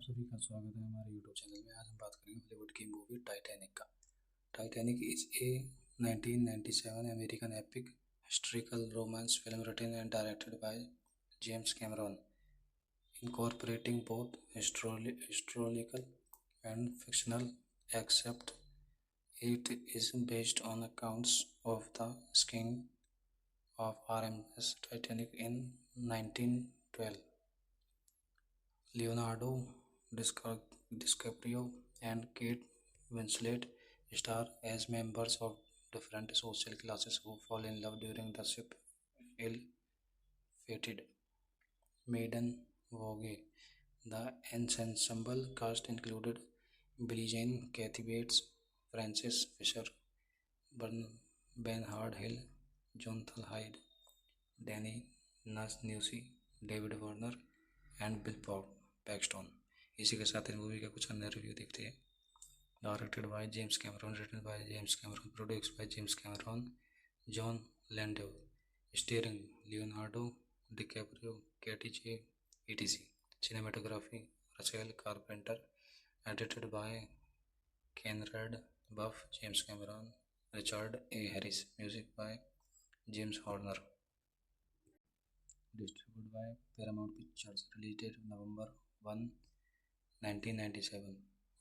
आप सभी का स्वागत है हमारे यूट्यूब चैनल में। आज हम बात करेंगे हॉलीवुड की मूवी टाइटैनिक का। Titanic is a 1997 American epic historical romance film written and directed by James Cameron, incorporating both historical and fictional, except it is based on accounts of the sinking of RMS Titanic in 1912. Leonardo DiCaprio and Kate Winslet star as members of different social classes who fall in love during the ship ill-fated maiden voyage. The ensemble cast included Billie Jean, Kathy Bates, Frances Fisher, Bernard Hill, Jonathan Hyde, Danny Nussi, David Warner and Bill Paxton. इसी के साथ इस movie का कुछ अन्य review देखते हैं। Directed by James Cameron, written by James Cameron, produced by James Cameron, Jon Landau, starring Leonardo DiCaprio, Katie J etc. Cinematography Rachel Carpenter, edited by Conrad Buff, James Cameron, Richard A Harris, music by James Horner, distributed by Paramount Pictures, released November 1, 1997।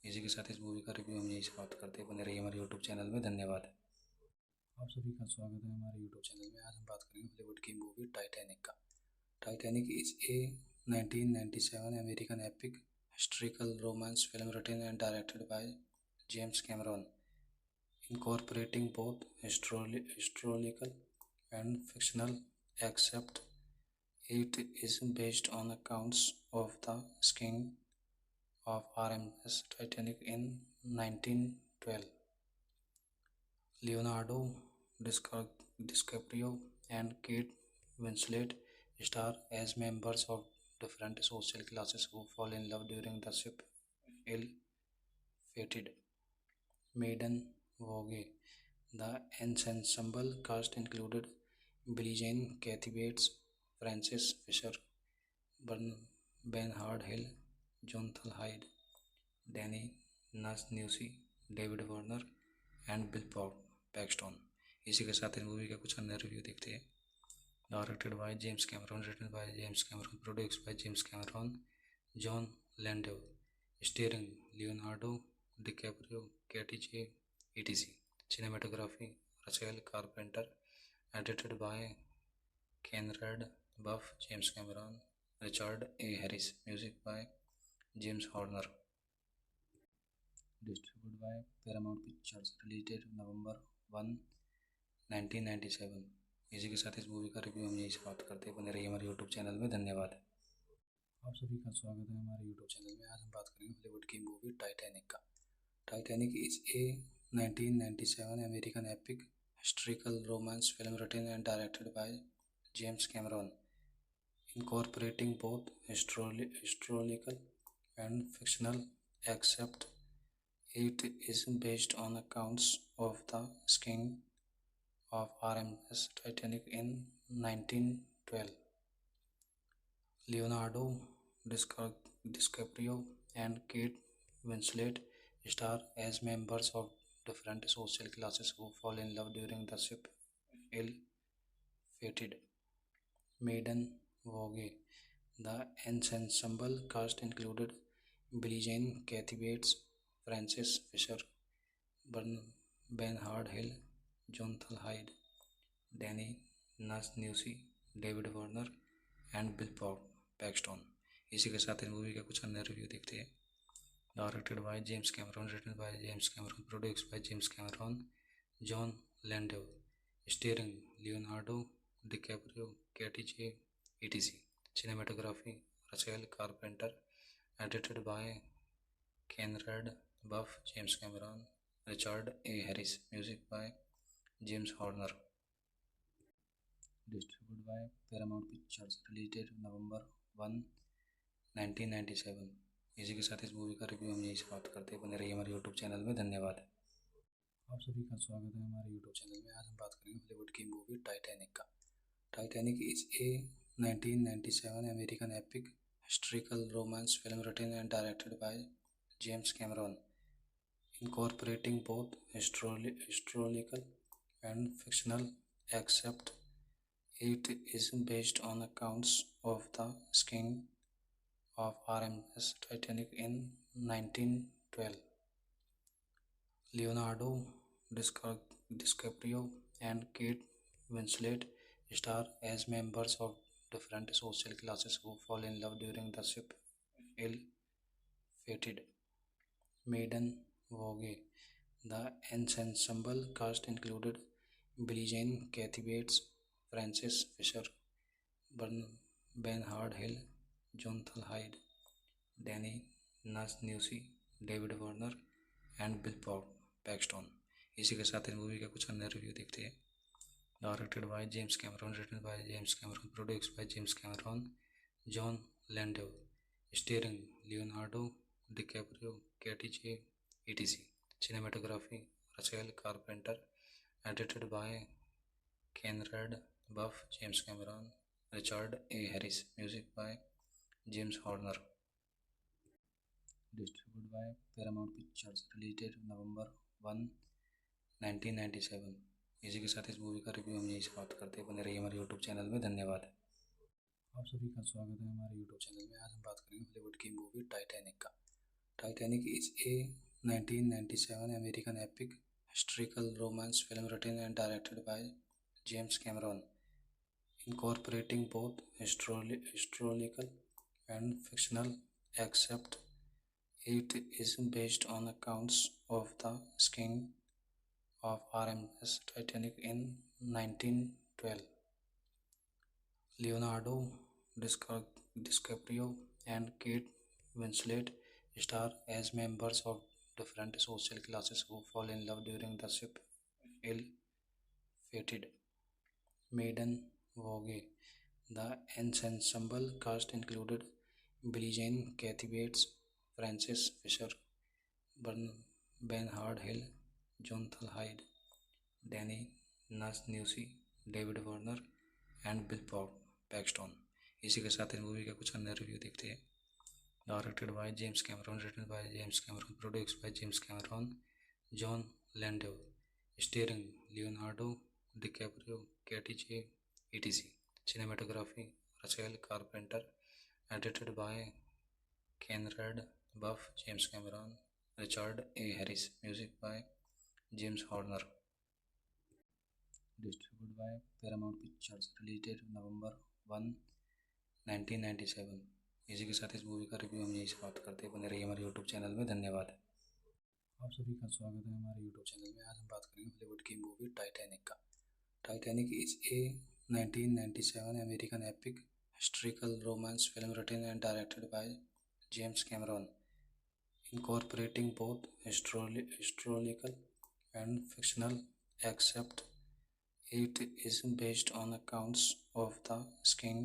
इसी के साथ इस movie का review हम यही समाप्त करते हैं। बने रहिए हमारे यूट्यूब चैनल में। धन्यवाद। आप सभी का स्वागत है हमारे यूट्यूब चैनल में। आज हम बात करेंगे हॉलीवुड की मूवी टाइटैनिक का। Titanic is a 1997 American epic historical romance film written and directed by James Cameron, incorporating both historical and fictional, except it is based on accounts of the sinking of RMS Titanic in 1912. Leonardo DiCaprio and Kate Winslet star as members of different social classes who fall in love during the ship ill-fated maiden voyage. The ensemble cast included Billie Jean, Kathy Bates, Frances Fisher, Bernard Hill, Jonathan Hyde, Danny Nussi, David Warner and Bill Paxton. इसी के साथ इस movie का कुछ अन्य review देखते हैं। Directed by James Cameron, written by James Cameron, produced by James Cameron, Jon Landau, starring Leonardo DiCaprio, Katie J etc. Cinematography Rachel Carpenter, edited by Conrad Buff, James Cameron, Richard A Harris, music by James Horner, distributed by Paramount Pictures, released November 1, 1997। इसी के साथ इस movie का review हम यही समाप्त करते हैं। बने रहिए हमारे यूट्यूब चैनल में। धन्यवाद। आप सभी का स्वागत है हमारे यूट्यूब चैनल में। आज हम बात करेंगे हॉलीवुड की मूवी टाइटैनिक का। Titanic is a 1997 American epic historical romance film written and directed by James Cameron, incorporating both historical and fictional, except it is based on accounts of the sinking of RMS Titanic in 1912. Leonardo DiCaprio and Kate Winslet star as members of different social classes who fall in love during the ship ill-fated maiden voyage. The ensemble cast included Billie Jean, Kathy Bates, Frances Fisher, Bernard Hill, Jonathan Hyde, Danny Nussi, David Warner and Bill Paxton. इसी के साथ इस movie का कुछ अन्य review देखते हैं। Directed by James Cameron, written by James Cameron, produced by James Cameron, Jon Landau, starring Leonardo DiCaprio, Katie J etc. Cinematography Rachel Carpenter, edited by Conrad Buff, James Cameron, Richard A Harris, music by James Horner, distributed by Paramount Pictures, released November 1, 1997। इसी के साथ इस movie का review हम यही समाप्त करते हैं। बने रहिए हमारे यूट्यूब चैनल में। धन्यवाद। आप सभी का स्वागत है हमारे यूट्यूब चैनल में। आज हम बात करेंगे हॉलीवुड की मूवी टाइटैनिक का। Titanic is a 1997 American epic historical romance film written and directed by James Cameron, incorporating both historical and fictional except it is based on accounts of the sinking of RMS Titanic in 1912. Leonardo DiCaprio and Kate Winslet star as members of different social classes who fall in love during the ship ill-fated Maiden Vogue. The ensemble cast included Billie Jean, Kathy Bates, Frances Fisher, Bernard Hill, Jonathan Hyde, Danny Newsy, David Warner and Bill Paxton. इसी के साथ इस movie का कुछ अन्य review देखते हैं। Directed by James Cameron, written by James Cameron, produced by James Cameron, John Landau, starring Leonardo DiCaprio, Katie J etc. Cinematography Rachel Carpenter, edited by Conrad Buff, James Cameron, Richard A. Harris, music by James Horner. Distributed by Paramount Pictures, released November 1, 1997। इसी के साथ इस movie का review हम यही समाप्त करते हैं। बने रहिए हमारे यूट्यूब चैनल में। धन्यवाद। आप सभी का स्वागत है हमारे यूट्यूब चैनल में। आज हम बात करेंगे हॉलीवुड की मूवी टाइटैनिक का। Titanic is a 1997 American epic historical romance film written and directed by James Cameron, incorporating both historical and fictional except it is based on accounts of the sinking of RMS Titanic in 1912. Leonardo DiCaprio and Kate Winslet star as members of different social classes who fall in love during the ship ill-fated Maiden Vogue. The ensemble cast included Billie Jean, Kathy Bates, Frances Fisher, Bernard Hill, Jonathan Hyde, Danny Newsy, David Warner and Bill Paxton. इसी के साथ इस movie का कुछ अन्य review देखते हैं। Directed by James Cameron, written by James Cameron, produced by James Cameron, John Landau, starring Leonardo DiCaprio, Katie J etc. Cinematography Rachel Carpenter, edited by Conrad Buff, James Cameron, Richard A. Harris, music by James Horner. Distributed by Paramount Pictures, released November 1, 1997। इसी के साथ इस movie का review हम यही समाप्त करते हैं। बने रहिए हमारे यूट्यूब चैनल में। धन्यवाद। आप सभी का स्वागत है हमारे यूट्यूब चैनल में। आज हम बात करेंगे हॉलीवुड की मूवी टाइटैनिक का। Titanic is a 1997 American epic historical romance film written and directed by James Cameron, incorporating both historical and fictional except it is based on accounts of the sinking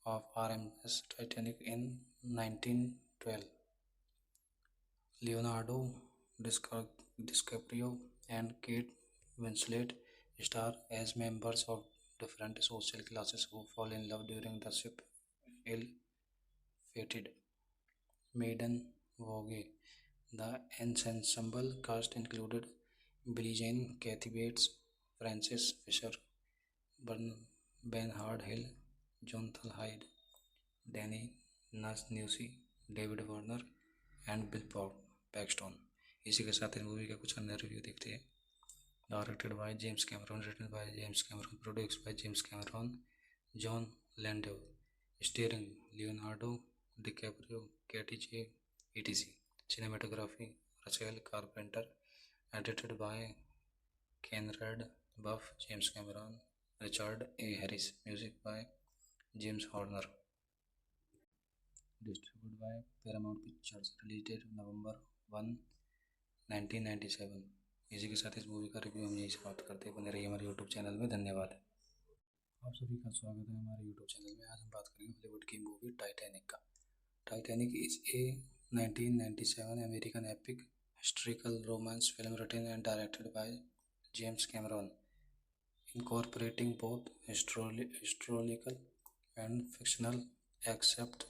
of RMS Titanic in 1912. Leonardo DiCaprio and Kate Winslet star as members of different social classes who fall in love during the ship ill-fated Maiden Vogue. The ensemble cast included Billie Jean, Kathy Bates, Frances Fisher, Bernard Hill, Jonathan Hyde, Danny Newsy, David Warner and Bill Paxton. इसी के साथ इस movie का कुछ अन्य review देखते हैं। Directed by James Cameron, written by James Cameron, produced by James Cameron, John Landau, starring Leonardo DiCaprio, Katie J etc. Cinematography Rachel Carpenter, edited by Conrad Buff, James Cameron, Richard A. Harris, music by James Horner. Distributed by Paramount Pictures, released November 1, 1997। इसी के साथ इस movie का review हम यही समाप्त करते हैं। बने रहिए हमारे यूट्यूब चैनल में। धन्यवाद। आप सभी का स्वागत है हमारे यूट्यूब चैनल में। आज हम बात करेंगे हॉलीवुड की मूवी टाइटैनिक का। Titanic is a 1997 American epic historical romance film written and directed by James Cameron, incorporating both historical and fictional except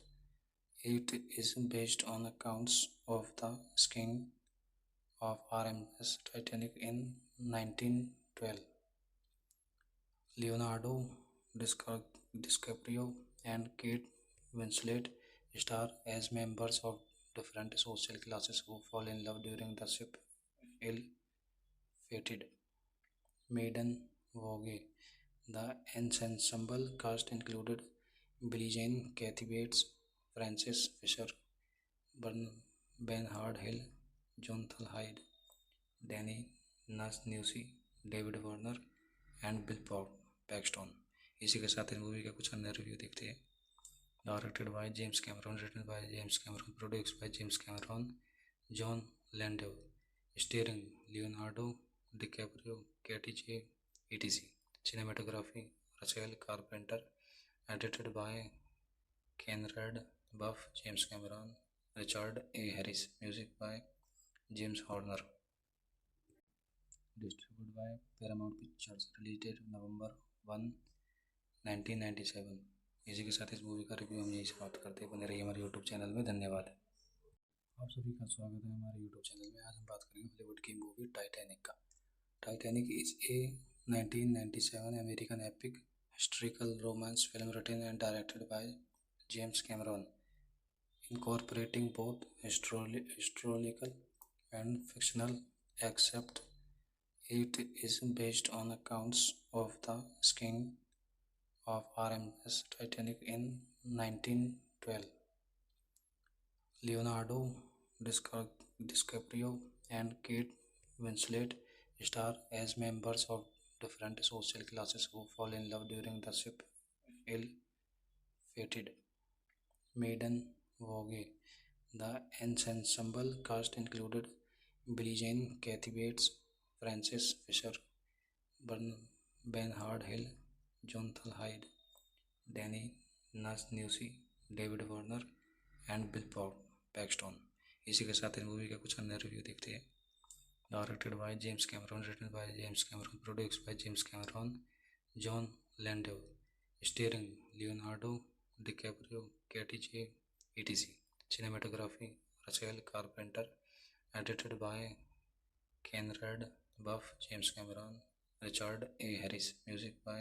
It is based on accounts of the sinking of RMS Titanic in 1912. Leonardo DiCaprio and Kate Winslet star as members of different social classes who fall in love during the ship ill-fated maiden voyage. The ensemble cast included Billie Jean, Kathy Bates, Frances Fisher, Bernard Hill, Jonathan Hyde, Danny Newsy, David Warner and Bill Paxton. इसी के साथ इस movie का कुछ अन्य review देखते हैं। Directed by James Cameron, written by James Cameron, produced by James Cameron, John Landau, starring Leonardo DiCaprio, Katie J etc. Cinematography Rachel Carpenter, edited by Conrad Buff, James Cameron, Richard A. Harris, music by James Horner, distributed by Paramount Pictures, released November 1, 1997। इसी के साथ इस movie का review हम यही समाप्त करते हैं। बने रहिए हमारे यूट्यूब चैनल में। धन्यवाद। आप सभी का स्वागत है हमारे यूट्यूब चैनल में। आज हम बात करेंगे हॉलीवुड की मूवी टाइटैनिक का। Titanic is a 1997 American epic historical romance film written and directed by James Cameron, incorporating both historical and fictional except it is based on accounts of the sinking of RMS Titanic in 1912. Leonardo DiCaprio and Kate Winslet star as members of different social classes who fall in love during the ship ill-fated maiden voyage. The ensemble cast included Billie Jean, Kathy Bates, Frances Fisher, Bernard Hill, Jonathan Hyde, Danny Newsy, David Warner and Bill Paxton. इसी के साथ इस movie का कुछ अन्य review देखते हैं। Directed by James Cameron, written by James Cameron, produced by James Cameron, John Landau, starring Leonardo DiCaprio, Katie J etc. Cinematography Rachel Carpenter, edited by Conrad Buff, James Cameron, Richard A. Harris, music by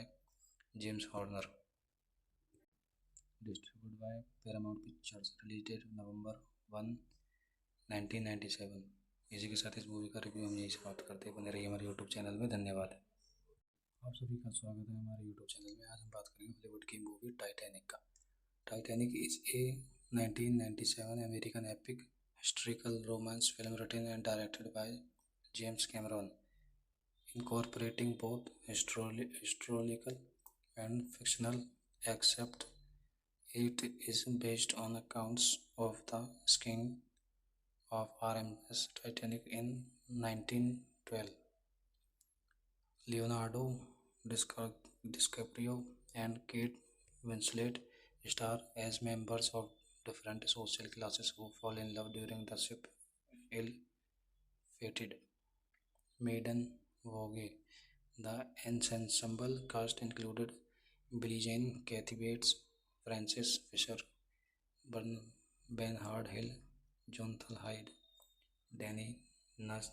James Horner, distributed by Paramount Pictures, released November 1, 1997। इसी के साथ इस movie का review हम यही समाप्त करते हैं। बने रहिए हमारे यूट्यूब चैनल में। धन्यवाद। आप सभी का स्वागत है हमारे यूट्यूब चैनल में। आज हम बात करेंगे हॉलीवुड की मूवी टाइटैनिक का। Titanic is a 1997 American epic historical romance film written and directed by James Cameron, incorporating both historical and fictional except it is based on accounts of the sinking of RMS Titanic in 1912. Leonardo DiCaprio and Kate Winslet star as members of different social classes who fall in love during the ship ill-fated maiden voyage. The ensemble cast included Billie Jean, Kathy Bates, Frances Fisher, Bernard Hill, Jonathan Hyde, Danny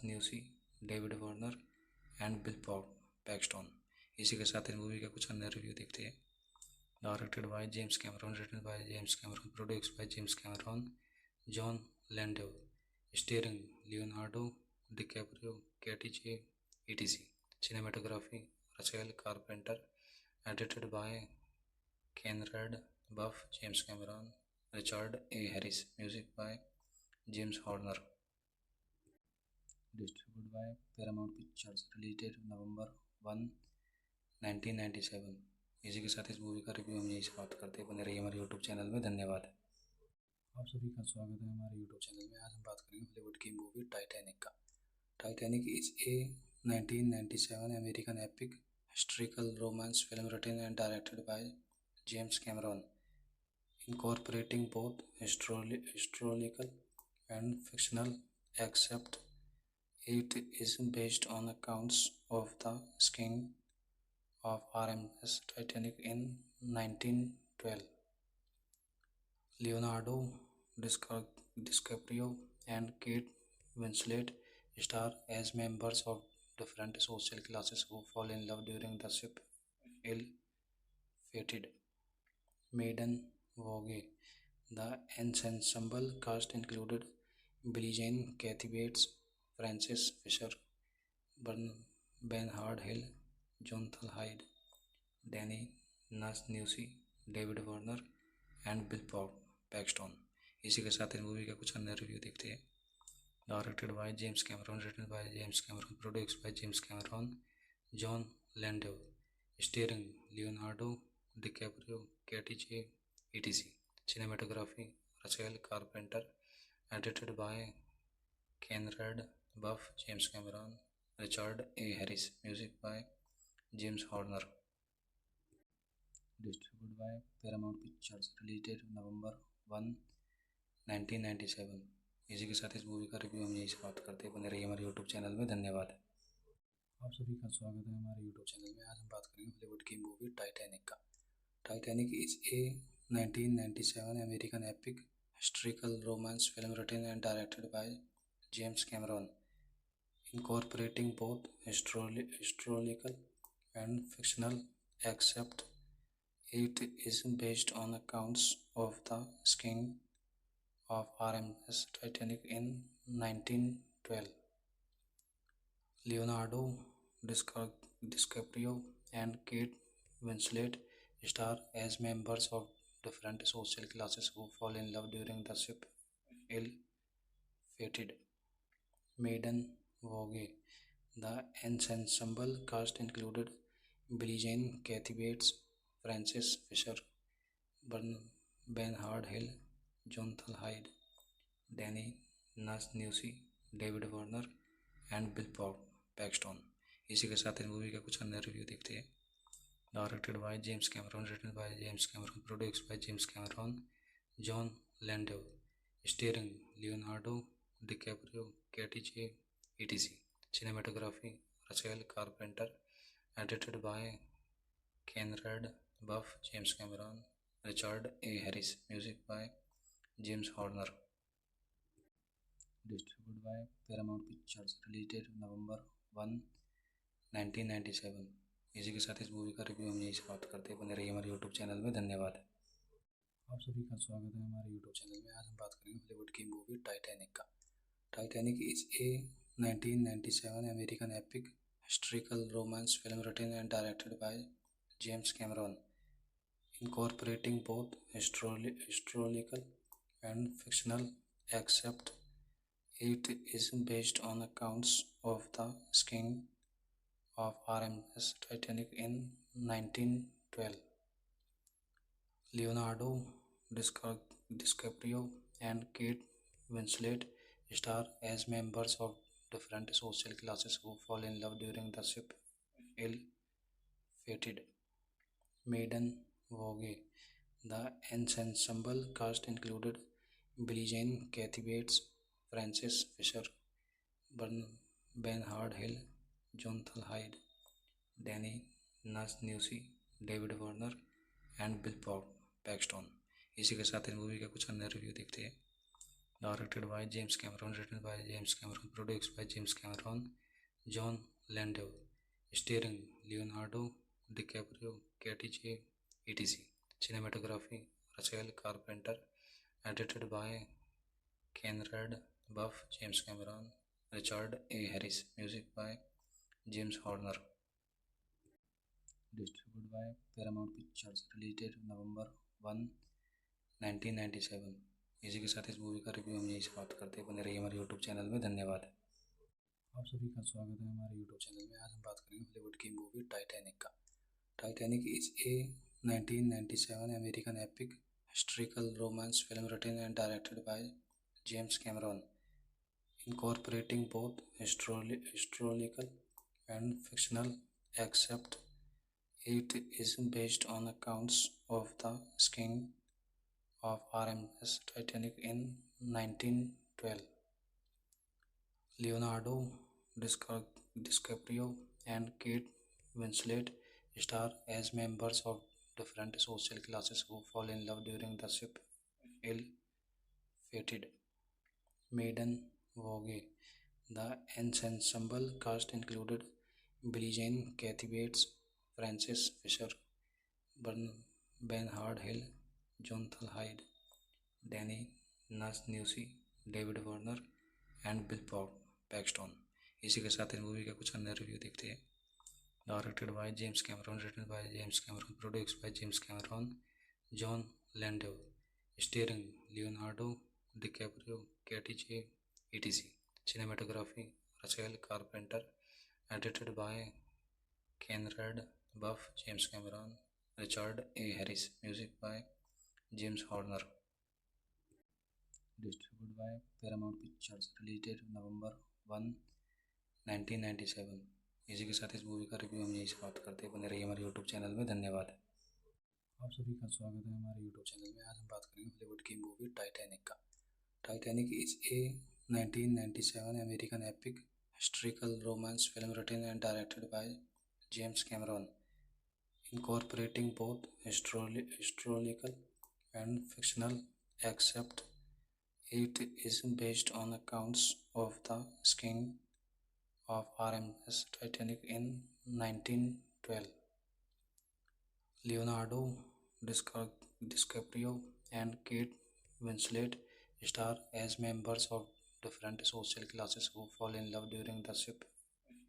Newsy, David Warner and Bill Paxton. इसी के साथ इस movie का कुछ अन्य review देखते हैं। Directed by James Cameron, written by James Cameron, produced by James Cameron, John Landau, starring Leonardo DiCaprio, Katie J etc. Cinematography Rachel Carpenter, edited by Conrad Buff, James Cameron, Richard A. Harris, music by James Horner, distributed by Paramount Pictures, released November 1, 1997। इसी के साथ इस movie का review हम यही समाप्त करते हैं। बने रहिए हमारे यूट्यूब चैनल में। धन्यवाद। आप सभी का स्वागत है हमारे यूट्यूब चैनल में। आज हम बात करेंगे हॉलीवुड की मूवी टाइटैनिक का। Titanic is a 1997 American epic historical romance film written and directed by James Cameron, incorporating both historical and fictional except it is based on accounts of the sinking of RMS Titanic in 1912. Leonardo DiCaprio and Kate Winslet star as members of different social classes who fall in love during the ship ill-fated maiden voyage. The ensemble cast included Billie Jean, Kathy Bates, Frances Fisher, Bernard Hill, Jonathan Hyde, Danny Newsy, David Warner and Bill Paxton. इसी के साथ इस movie का कुछ अन्य review देखते हैं। Directed by James Cameron, written by James Cameron, produced by James Cameron, John Landau, starring Leonardo DiCaprio, Katie J etc. Cinematography Rachel Carpenter, edited by Conrad Buff, James Cameron, Richard A. Harris, music by James Horner, distributed by Paramount Pictures, released November 1, 1997। इसी के साथ इस movie का review हम यही समाप्त करते हैं। बने रहिए हमारे यूट्यूब चैनल में। धन्यवाद। आप सभी का स्वागत है हमारे यूट्यूब चैनल में। आज हम बात करेंगे हॉलीवुड की मूवी टाइटैनिक का। Titanic is a 1997 American epic historical romance film written and directed by James Cameron, incorporating both historical and fictional, except it is based on accounts of the sinking of RMS Titanic in 1912. Leonardo DiCaprio and Kate Winslet star as members of different social classes who fall in love during the ship ill-fated maiden voyage. The ensemble cast included Billie Jean, Kathy Bates, Frances Fisher, Bernard Hill, Jonathan Hyde, Danny Newsy, David Warner and Bill Paxton. इसी के साथ इस movie का कुछ अन्य review देखते हैं। Directed by James Cameron, written by James Cameron, produced by James Cameron, John Landau, starring Leonardo DiCaprio, Katie J etc. Cinematography Rachel Carpenter, edited by Conrad Buff, James Cameron, Richard A. Harris, music by James Horner, distributed by Paramount Pictures, released November 1, 1997। इसी के साथ इस movie का review हम यही समाप्त करते हैं। बने रहिए हमारे यूट्यूब चैनल में। धन्यवाद। आप सभी का स्वागत है हमारे यूट्यूब चैनल में। आज हम बात करेंगे हॉलीवुड की मूवी टाइटैनिक का। Titanic is a 1997 American epic historical romance film written and directed by James Cameron, incorporating both historical and fictional, except it is based on accounts of the sinking of RMS Titanic in 1912. Leonardo DiCaprio and Kate Winslet star as members of different social classes who fall in love during the ship ill-fated maiden voyage. The ensemble cast included Billie Jean, Kathy Bates, Frances Fisher, Bernard Hill, Jonathan Hyde, Danny Newsy, David Warner and Bill Paxton. इसी के साथ इस movie का कुछ अन्य review देखते हैं। Directed by James Cameron, written by James Cameron, produced by James Cameron, John Landau, starring Leonardo DiCaprio, Katie J etc. Cinematography Rachel Carpenter, edited by Conrad Buff, James Cameron, Richard A. Harris, music by James Horner, distributed by Paramount Pictures, released November 1, 1997। इसी के साथ इस movie का review हम यही समाप्त करते हैं। बने रहिए हमारे यूट्यूब चैनल में। धन्यवाद। आप सभी का स्वागत है हमारे यूट्यूब चैनल में। आज हम बात करेंगे हॉलीवुड की मूवी टाइटैनिक का। Titanic is a 1997 American epic historical romance film written and directed by James Cameron, incorporating both historical and fictional, except it is based on accounts of the sinking of RMS Titanic in 1912. Leonardo DiCaprio and Kate Winslet star as members of different social classes who fall in love during the ship ill Fated, Maiden Vogue. The ensemble cast included Billie Jean, Kathy Bates, Frances Fisher, Bernhard Hill, Jonathan Hyde, Danny Nussi, David Warner and Bill Paxton. इसी के साथ इस movie का कुछ अन्य review देखते हैं। Directed by James Cameron, written by James Cameron, produced by James Cameron, John Landau, starring Leonardo DiCaprio, Katie J etc. Cinematography Rachel Carpenter, edited by Conrad Buff, James Cameron, Richard A. Harris, music by James Horner. Distributed by Paramount Pictures, released November 1, 1997। इसी के साथ इस movie का review हम यही समाप्त करते हैं। बने रहिए हमारे यूट्यूब चैनल में। धन्यवाद। आप सभी का स्वागत है हमारे यूट्यूब चैनल में। आज हम बात करेंगे हॉलीवुड की मूवी टाइटैनिक का। Titanic is a 1997 American epic historical romance film written and directed by James Cameron, incorporating both historical and fictional, except it is based on accounts of the sinking of RMS Titanic in 1912. Leonardo DiCaprio and Kate Winslet star as members of different social classes who fall in love during the ship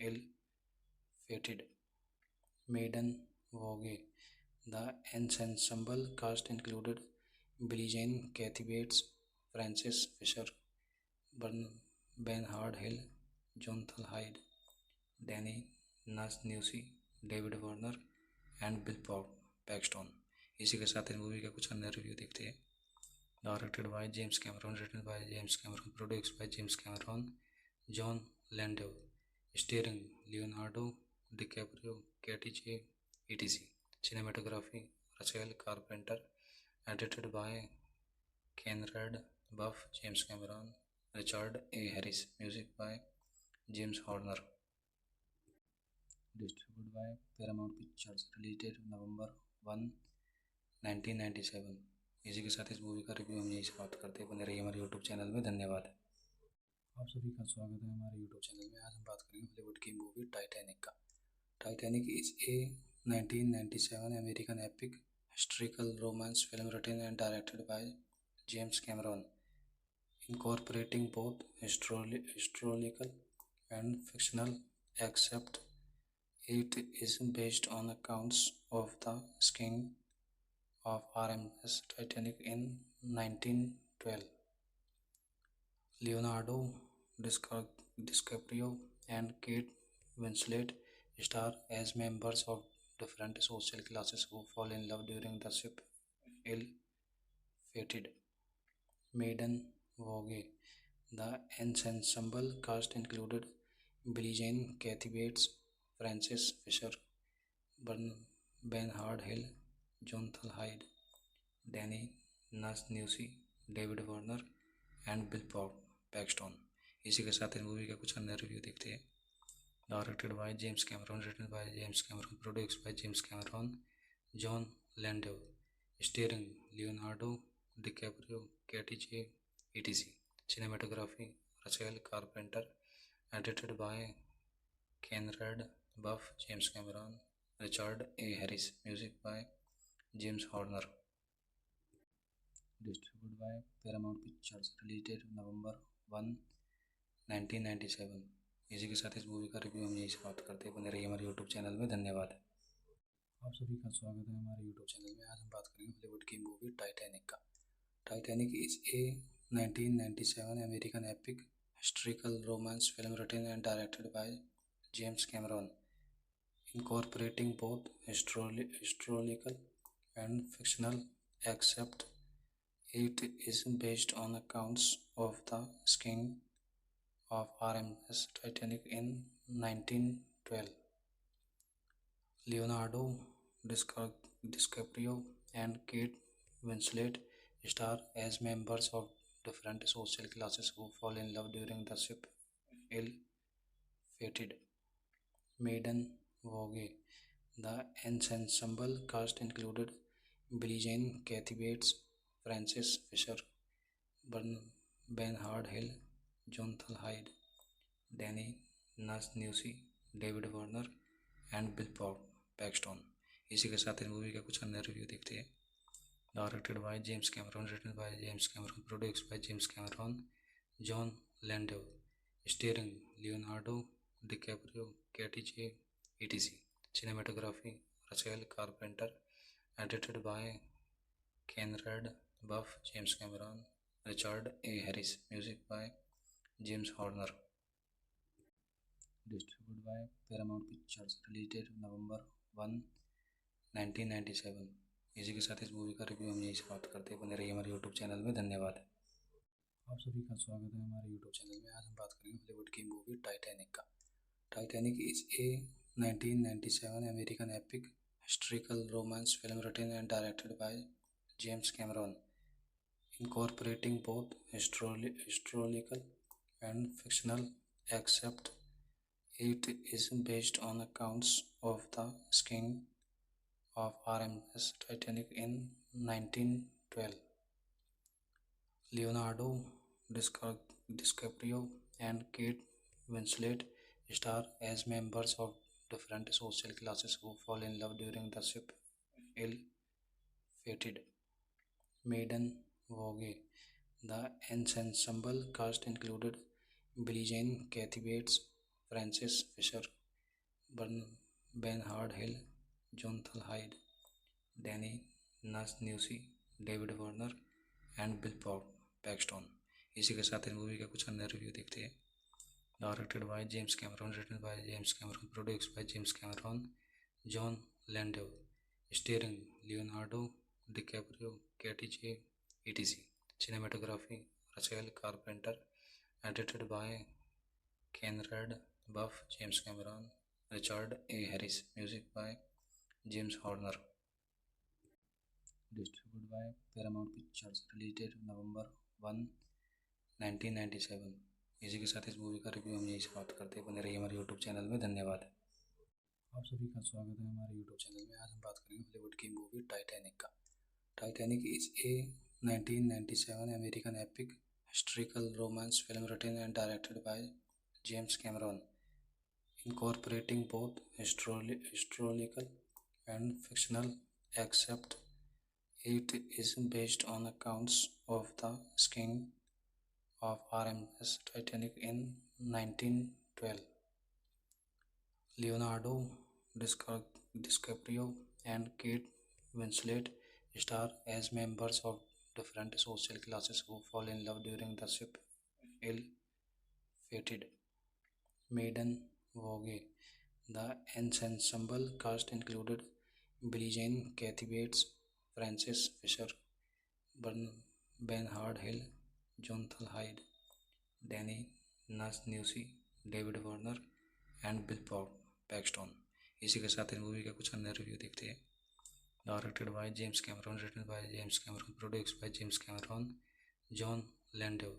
ill-fated Maiden Vogue. The ensemble cast included Billie Jean, Kathy Bates, Frances Fisher, Bernhard Hill, Jonathan Hyde, Danny Nussi, David Warner and Bill Paxton. इसी के साथ इस movie का कुछ अन्य review देखते हैं। Directed by James Cameron, written by James Cameron, produced by James Cameron, John Landau, starring Leonardo DiCaprio, Katie J etc. Cinematography Rachel Carpenter, edited by Conrad Buff, James Cameron, Richard A. Harris, music by James Horner. Distributed by Paramount Pictures, released November 1, 1997। इसी के साथ इस movie का review हम यही समाप्त करते हैं। बने रहिए हमारे यूट्यूब चैनल में। धन्यवाद। आप सभी का स्वागत है हमारे यूट्यूब चैनल में। आज हम बात करेंगे हॉलीवुड की मूवी टाइटैनिक का। Titanic is a 1997 American epic historical romance film written and directed by James Cameron, incorporating both historical and fictional, except it is based on accounts of the sinking of RMS Titanic in 1912. Leonardo DiCaprio and Kate Winslet star as members of different social classes who fall in love during the ship ill-fated Maiden Vogue. The ensemble cast included Billie Jean, Kathy Bates, Frances Fisher, Bernhard Hill, Jonathan Hyde, Danny Nussi, David Warner and Bill Paxton. इसी के साथ इस movie का कुछ अन्य review देखते हैं। Directed by James Cameron, written by James Cameron, produced by James Cameron, John Landau, starring Leonardo DiCaprio, Katie J etc. Cinematography Rachel Carpenter, edited by Conrad Buff, James Cameron, Richard A. Harris, music by James Horner. Distributed by Paramount Pictures, released November 1, 1997। इसी के साथ इस movie का review हम यही समाप्त करते हैं। बने रहिए हमारे यूट्यूब चैनल में। धन्यवाद। आप सभी का स्वागत है हमारे यूट्यूब चैनल में। आज हम बात करेंगे हॉलीवुड की मूवी टाइटैनिक का। Titanic is a 1997 American epic historical romance film written and directed by James Cameron, incorporating both historical and fictional, except it is based on accounts of the sinking of RMS Titanic in 1912. Leonardo DiCaprio and Kate Winslet star as members of different social classes who fall in love during the ship ill-fated Maiden Vogue. The ensemble cast included Billie Jean, Kathy Bates, Frances Fisher, Bernhard Hill, Jonathan Hyde, Danny Newsy, David Warner and Bill Paxton. इसी के साथ इस movie का कुछ अन्य review देखते हैं। Directed by James Cameron, written by James Cameron, produced by James Cameron, John Landau, starring Leonardo DiCaprio, Katie J etc. Cinematography Rachel Carpenter, edited by Conrad Buff, James Cameron, Richard A. Harris, music by James Horner, distributed by Paramount Pictures, released November 1, 1997। इसी के साथ इस movie का review हम यही समाप्त करते हैं। बने रहिए हमारे यूट्यूब चैनल में। धन्यवाद। आप सभी का स्वागत है हमारे यूट्यूब चैनल में। आज हम बात करेंगे हॉलीवुड की मूवी टाइटैनिक का। Titanic is a 1997 American epic historical romance film written and directed by James Cameron, incorporating both historical and fictional, except it is based on accounts of the sinking of RMS Titanic in 1912. Leonardo DiCaprio and Kate Winslet star as members of different social classes who fall in love during the ship ill-fated Maiden Voyage. The ensemble cast included Billie Jean, Kathy Bates, Frances Fisher, Bernhard Hill, Jonathan Hyde, Danny Newsy, David Warner and Bill Paxton. इसी के साथ इस movie का कुछ अन्य review देखते हैं। Directed by James Cameron, written by James Cameron, produced by James Cameron, John Landau, starring Leonardo DiCaprio, Katie J etc. Cinematography Rachel Carpenter, edited by Conrad Buff, James Cameron, Richard A. Harris, music by James Horner, distributed by Paramount Pictures, released November 1, 1997। इसी के साथ इस movie का review हम यही समाप्त करते हैं। बने रहिए हमारे यूट्यूब चैनल में। धन्यवाद। आप सभी का स्वागत है हमारे यूट्यूब चैनल में। आज हम बात करेंगे हॉलीवुड की मूवी टाइटैनिक का। Titanic is a 1997 American epic historical romance film written and directed by James Cameron, incorporating both historical and fictional, except it is based on accounts of the sinking of RMS Titanic in 1912. Leonardo DiCaprio and Kate Winslet star as members of different social classes who fall in love during the ship ill-fated Maiden Voyage. The ensemble cast included Billie Jean, Kathy Bates, Frances Fisher, Bernhard Hill, Jonathan Hyde, Danny Newsy, David Warner and Bill Paxton. इसी के साथ इस movie का कुछ अन्य review देखते हैं। Directed by James Cameron, written by James Cameron, produced by James Cameron, John Landau,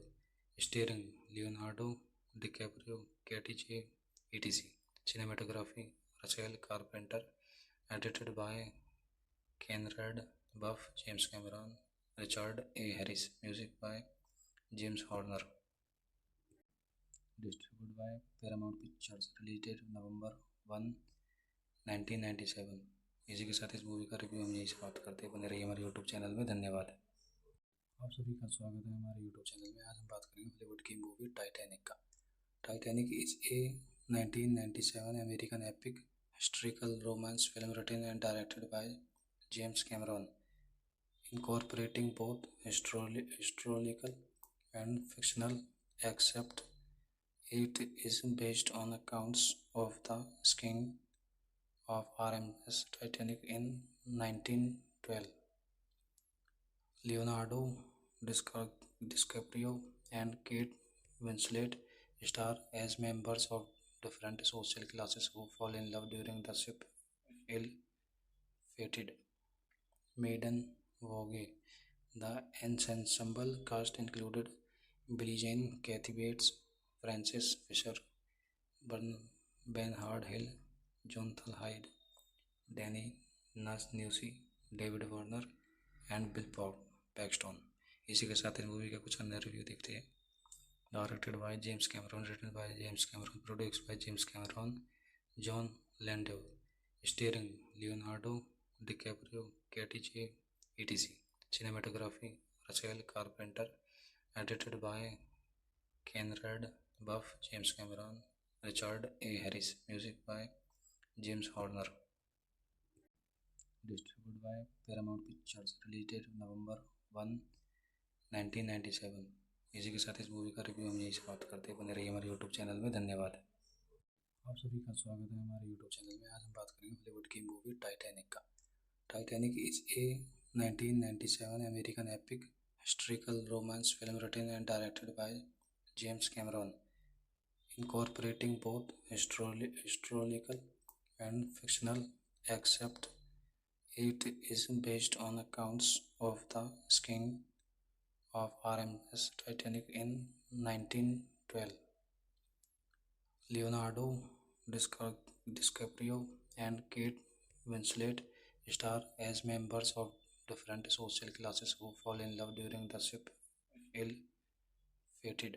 starring Leonardo DiCaprio, Katie J etc. Cinematography Rachel Carpenter, edited by Conrad Buff, James Cameron, Richard A. Harris, music by James Horner, distributed by Paramount Pictures, released November 1, 1997। इसी के साथ इस movie का review हम यही समाप्त करते हैं। बने रहिए हमारे यूट्यूब चैनल में। धन्यवाद। आप सभी का स्वागत है हमारे यूट्यूब चैनल में। आज हम बात करेंगे हॉलीवुड की मूवी टाइटैनिक का। Titanic is a 1997 American epic historical romance film written and directed by James Cameron, incorporating both historical and fictional, except it is based on accounts of the sinking of RMS Titanic in 1912. Leonardo DiCaprio and Kate Winslet star as members of different social classes who fall in love during the ship ill-fated Maiden Voyage. The ensemble cast included Billie Jean, Kathy Bates, Frances Fisher, Bernhard Hill, Jonathan Hyde, Danny Newsy, David Warner and Bill Paxton. इसी के साथ इस movie का कुछ अन्य review देखते हैं। Directed by James Cameron, written by James Cameron, produced by James Cameron, John Landau, starring Leonardo DiCaprio, Katie J etc. Cinematography Rafael Carpenter, edited by Conrad Buff, James Cameron, Richard A. Harris, music by James Horner, distributed by Paramount Pictures, released November 1, 1997। इसी के साथ इस movie का review हम यही समाप्त करते हैं। बने रहिए हमारे यूट्यूब चैनल में। धन्यवाद। आप सभी का स्वागत है हमारे यूट्यूब चैनल में। आज हम बात करेंगे हॉलीवुड की मूवी टाइटैनिक का। Titanic is a 1997 American epic historical romance film written and directed by James Cameron, incorporating both historical and fictional, except it is based on accounts of the sinking of RMS Titanic in 1912. Leonardo DiCaprio and Kate Winslet star as members of different social classes who fall in love during the ship ill-fated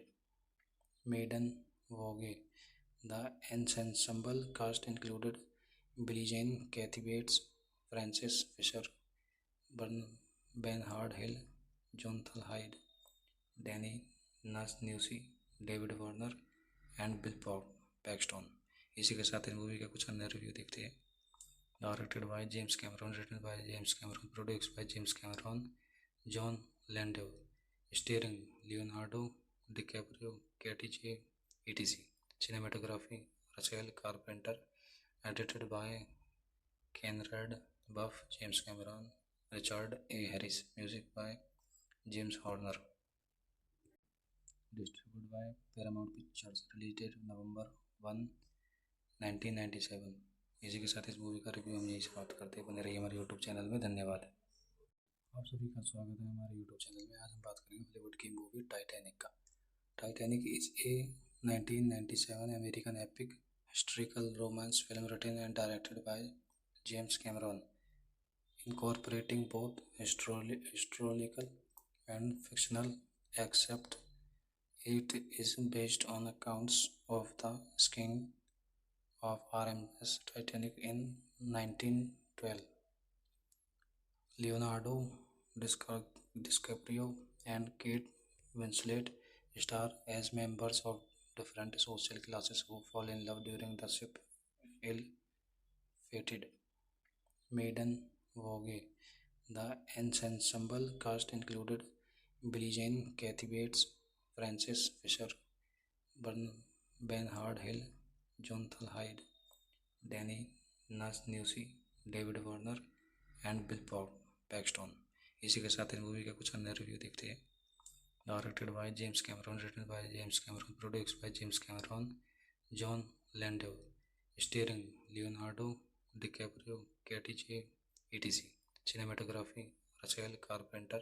Maiden Vogue. The ensemble cast included Billie Jean, Kathy Bates, Frances Fisher, Bernard Hill, Jonathan Hyde, Danny Newsy, David Warner and Bill Paxton. इसी के साथ इस movie का कुछ अन्य review देखते हैं। Directed by James Cameron, written by James Cameron, produced by James Cameron, John Landau, starring Leonardo DiCaprio, Katie J etc. Cinematography Rafael Carpenter, edited by Conrad Buff, James Cameron, Richard A. Harris, music by James Horner, distributed by Paramount Pictures, released November 1, 1997। इसी के साथ इस movie का review हम यही समाप्त करते हैं। बने रहिए हमारे यूट्यूब चैनल में। धन्यवाद। आप सभी का स्वागत है हमारे यूट्यूब चैनल में। आज हम बात करेंगे हॉलीवुड की मूवी टाइटैनिक का। Titanic is a 1997 American epic historical romance film written and directed by James Cameron, incorporating both historical and fictional, except it is based on accounts of the sinking of RMS Titanic in 1912. Leonardo DiCaprio and Kate Winslet star as members of different social classes who fall in love during the ship ill-fated Maiden Vogue. The ensemble cast included Billie Jean, Kathy Bates, Frances Fisher, Bernard Hill, Jonathan Hyde, Danny Newsy, David Warner and Bill Paxton. इसी के साथ इस movie का कुछ अन्य review देखते हैं। Directed by James Cameron, written by James Cameron, produced by James Cameron, John Landau, starring Leonardo DiCaprio, Katie J etc. Cinematography Rafael Carpenter,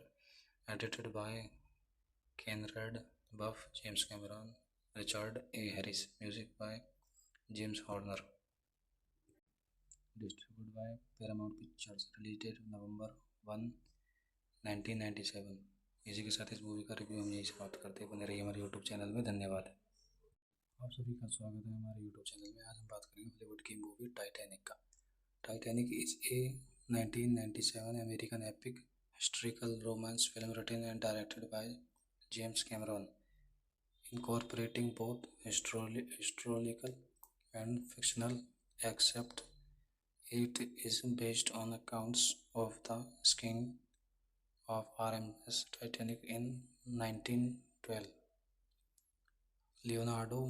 edited by Conrad Buff, James Cameron, Richard A. Harris, music by James Horner, distributed by Paramount Pictures, released November 1, 1997। इसी के साथ इस movie का review हम यही समाप्त करते हैं। बने रहिए हमारे यूट्यूब चैनल में। धन्यवाद। आप सभी का स्वागत है हमारे यूट्यूब चैनल में। आज हम बात करेंगे हॉलीवुड की मूवी टाइटैनिक का। Titanic is a 1997 American epic historical romance film written and directed by James Cameron, incorporating both historical and fictional, except it is based on accounts of the sinking of RMS Titanic in 1912. Leonardo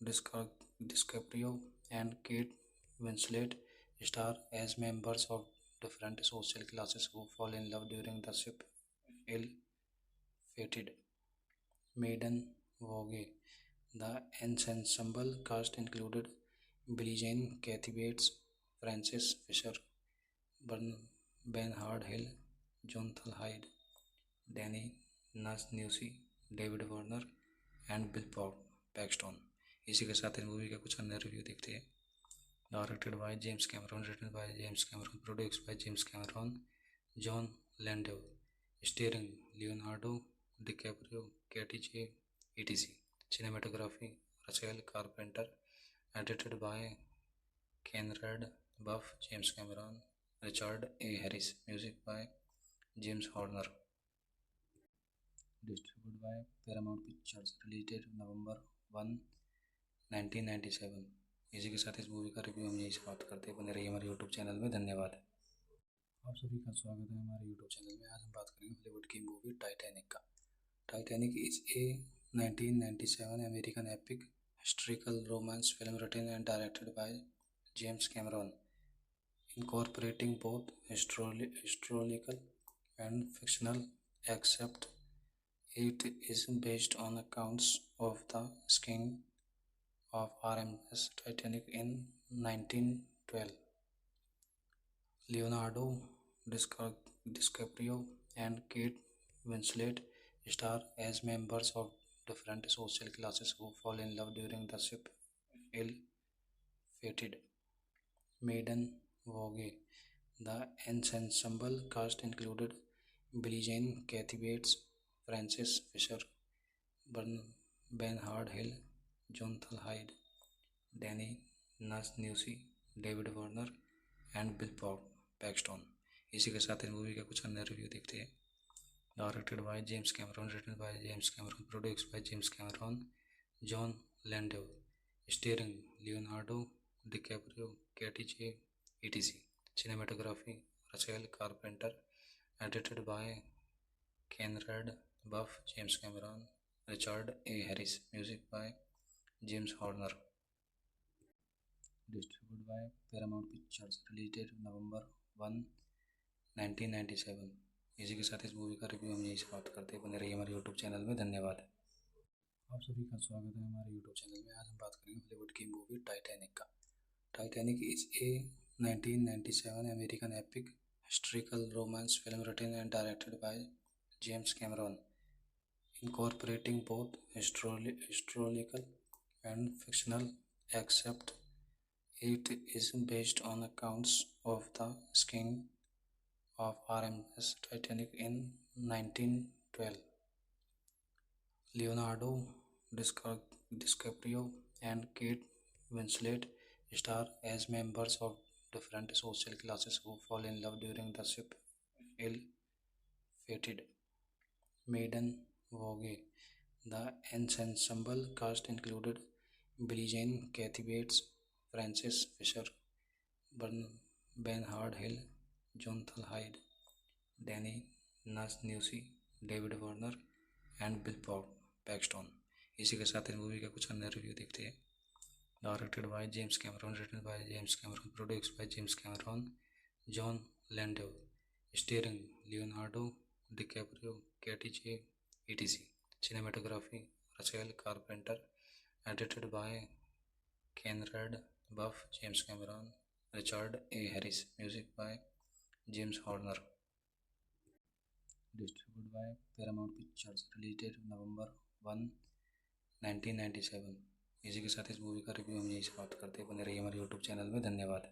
DiCaprio and Kate Winslet star as members of different social classes who fall in love during the ship ill-fated Maiden Vogue. The ensemble cast included Billie Jean, Kathy Bates, Frances Fisher, Bernard Hill, Jonathan Hyde, Danny Newsy, David Warner and Bill Paxton. इसी के साथ इस movie का कुछ अन्य review देखते हैं। Directed by James Cameron, written by James Cameron, produced by James Cameron, John Landau, starring Leonardo DiCaprio, Katie J, etc. Cinematography, Rachel Carpenter. Edited by Conrad Buff, James Cameron, Richard A. Harris. Music by James Horner. Distributed by Paramount Pictures. Released November 1, 1997. इसी के साथ इस movie का review हम यही समाप्त करते हैं। बने रहिए हमारे यूट्यूब चैनल में। धन्यवाद। आप सभी का स्वागत है हमारे यूट्यूब चैनल में। आज हम बात करेंगे हॉलीवुड की मूवी टाइटैनिक का। Titanic is a 1997 American epic historical romance film written and directed by James Cameron, incorporating both historical and fictional, except it is based on accounts of the sinking of RMS Titanic in 1912. Leonardo DiCaprio and Kate Winslet star as members of different social classes who fall in love during the ship ill-fated Maiden Vogue. The ensemble cast included Billie Jean, Kathy Bates, Frances Fisher, Bernard Hill, Jonathan Hyde, Danny Nussi, David Warner and Bill Paxton. इसी के साथ इस movie का कुछ अन्य review देखते हैं। Directed by James Cameron, written by James Cameron, produced by James Cameron, Jon Landau, starring Leonardo DiCaprio, Katie J, etc. Cinematography, Rachel Carpenter. Edited by Conrad Buff, James Cameron, Richard A. Harris. Music by James Horner. Distributed by Paramount Pictures. Released November 1, 1997. इसी के साथ इस movie का review हम यही समाप्त करते हैं। बने रहिए हमारे यूट्यूब चैनल में। धन्यवाद। आप सभी का स्वागत है हमारे यूट्यूब चैनल में। आज हम बात करेंगे हॉलीवुड की मूवी टाइटैनिक का। Titanic is a 1997 American epic historical romance film written and directed by James Cameron, incorporating both historical and fictional, except it is based on accounts of the sinking of RMS Titanic in 1912. Leonardo DiCaprio and Kate Winslet star as members of different social classes who fall in love during the ship ill-fated Maiden Vogue. The ensemble cast included Billie Jean, Kathy Bates, Frances Fisher, Bernard Hill, Jonathan Hyde, Danny Nussi, David Warner and Bill Paxton. इसी के साथ इस movie का कुछ अन्य review देखते हैं। Directed by James Cameron, written by James Cameron, produced by James Cameron, Jon Landau, starring Leonardo DiCaprio, Katie J, etc. Cinematography, Rachel Carpenter. Edited by Conrad Buff, James Cameron, Richard A. Harris. Music by James Horner. Distributed by Paramount Pictures. Released November 1, 1997. इसी के साथ इस movie का review हम यही समाप्त करते हैं। बने रहिए हमारे यूट्यूब चैनल में। धन्यवाद।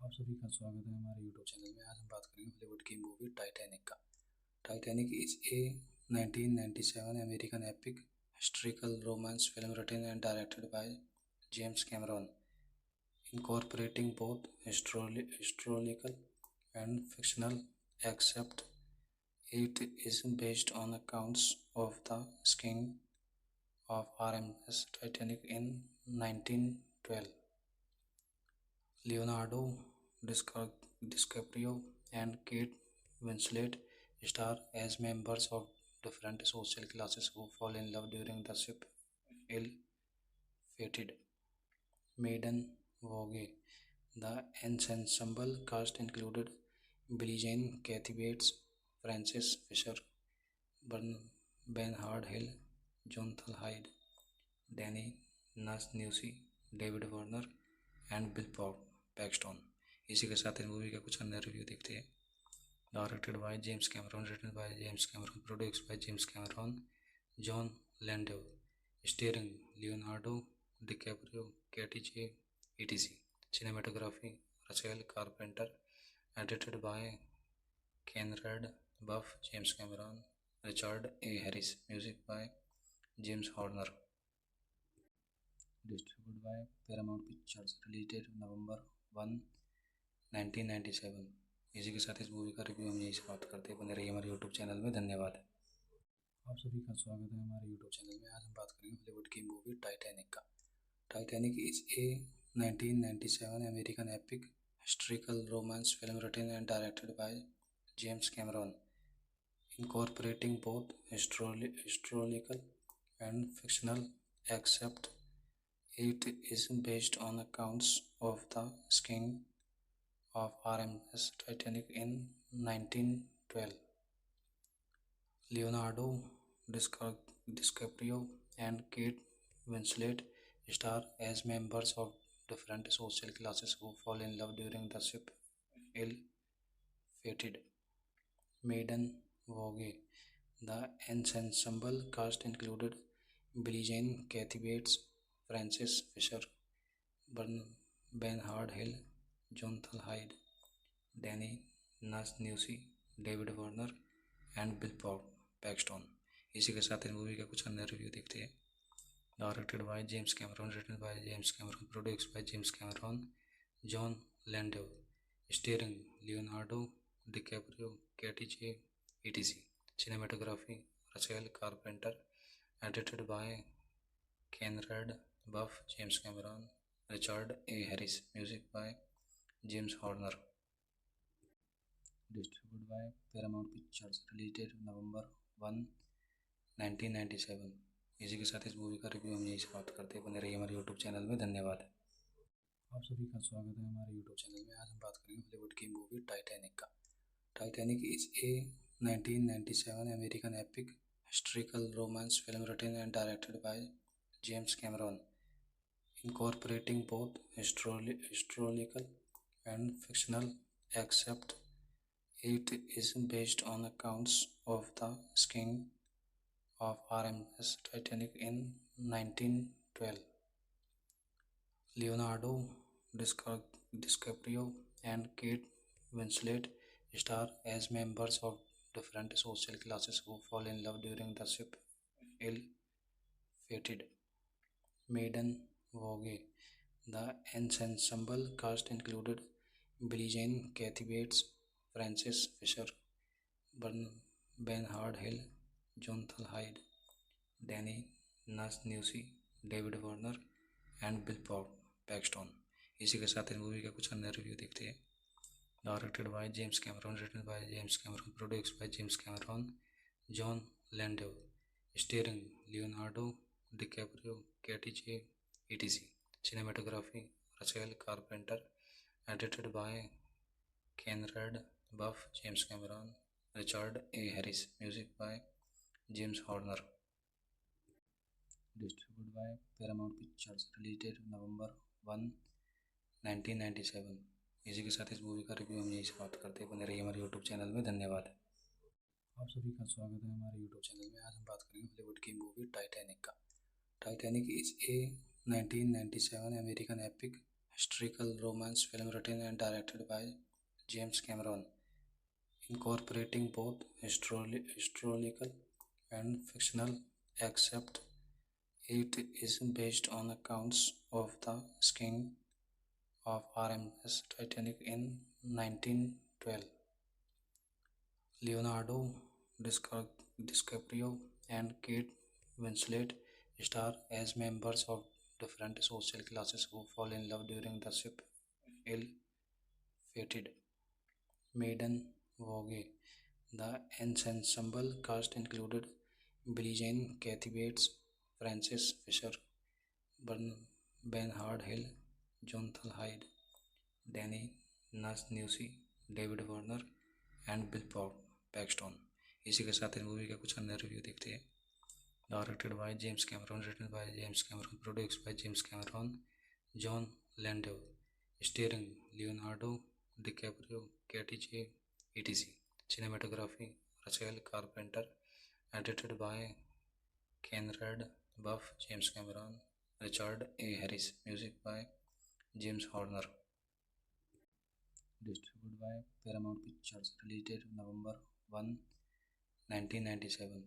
आप सभी का स्वागत है हमारे यूट्यूब चैनल में। आज हम बात करेंगे हॉलीवुड की मूवी टाइटैनिक का। Titanic is a 1997 American epic historical romance film written and directed by James Cameron, incorporating both historical and fictional, except it is based on accounts of the sinking of RMS Titanic in 1912. Leonardo DiCaprio and Kate Winslet star as members of different social classes who fall in love during the ship ill-fated Maiden Vogue. The ensemble cast included Billie Jean, Kathy Bates, Frances Fisher, Bernard Hill, Jonathan Hyde, Danny Nussi, David Warner and Bill Paxton. इसी के साथ इस movie का कुछ अन्य review देखते हैं। Directed by James Cameron, written by James Cameron, produced by James Cameron, Jon Landau, starring Leonardo DiCaprio, Katie J, etc. Cinematography, Rachel Carpenter. Edited by Conrad Buff, James Cameron, Richard A. Harris. Music by James Horner. Distributed by Paramount Pictures. Released November 1, 1997. इसी के साथ इस movie का review हम यही समाप्त करते हैं। बने रहिए हमारे यूट्यूब चैनल में। धन्यवाद। आप सभी का स्वागत है हमारे यूट्यूब चैनल में। आज हम बात करेंगे हॉलीवुड की मूवी टाइटैनिक का। Titanic is a 1997 American epic historical romance film written and directed by James Cameron, incorporating both historical and fictional, except it is based on accounts of the sinking of RMS Titanic in 1912. Leonardo DiCaprio and Kate Winslet star as members of different social classes who fall in love during the ship ill-fated Maiden Vogue. The ensemble cast included Billie Jean, Kathy Bates, Frances Fisher, Bernard Hill, Jonathan Hyde, Danny Nussi, David Warner and Bill Paxton. इसी के साथ इस movie का कुछ अन्य review देखते हैं। Directed by James Cameron, written by James Cameron, produced by James Cameron, John Landau, starring Leonardo DiCaprio, Katie J etc. Cinematography Rafael Carpenter, edited by Conrad Buff, James Cameron, Richard A. Harris. Music by James Horner. Distributed by Paramount Pictures. Released November 1, 1997. इसी के साथ इस movie का review हम यही समाप्त करते हैं। बने रहिए हमारे यूट्यूब चैनल में। धन्यवाद। आप सभी का स्वागत है हमारे यूट्यूब चैनल में। आज हम बात करेंगे हॉलीवुड की मूवी टाइटैनिक का। Titanic is a 1997 American epic historical romance film written and directed by James Cameron, incorporating both historical and fictional, except it is based on accounts of the sinking of RMS Titanic in 1912. Leonardo DiCaprio and Kate Winslet star as members of different social classes who fall in love during the ship ill-fated Maiden Vogue. The ensemble cast included Billie Jean, Kathy Bates, Frances Fisher, Bernard Hill, Jonathan Hyde, Danny Nussi, David Warner and Bill Paxton. इसी के साथ इस movie का कुछ अन्य review देखते हैं। Directed by James Cameron, written by James Cameron, produced by James Cameron, John Landau, starring Leonardo DiCaprio, Katie J etc. Cinematography Rafael Carpenter, edited by Conrad Buff, James Cameron, Richard A. Harris. Music by James Horner. Distributed by Paramount Pictures. Released November 1, 1997. इसी के साथ इस movie का review हम यही समाप्त करते हैं। बने रहिए हमारे यूट्यूब चैनल में। धन्यवाद। आप सभी का स्वागत है हमारे यूट्यूब चैनल में। आज हम बात करेंगे हॉलीवुड की मूवी टाइटैनिक का। Titanic is a 1997 American epic historical romance film written and directed by James Cameron, incorporating both historical and fictional, except it is based on accounts of the sinking of RMS Titanic in 1912. Leonardo DiCaprio and Kate Winslet star as members of different social classes who fall in love during the ship ill-fated Maiden Vogue. The ensemble cast included Billie Jean, Kathy Bates, Frances Fisher, Bernard Hill, Jonathan Hyde, Danny Nussi, David Warner and Bill Paxton. इसी के साथ इस movie का कुछ अन्य review देखते हैं। Directed by James Cameron, written by James Cameron, produced by James Cameron, John Landau, starring Leonardo DiCaprio, Katie J etc. Cinematography Rafael Carpenter, edited by Conrad Buff, James Cameron, Richard A. Harris. Music by James Horner. Distributed by Paramount Pictures. Released November 1, 1997।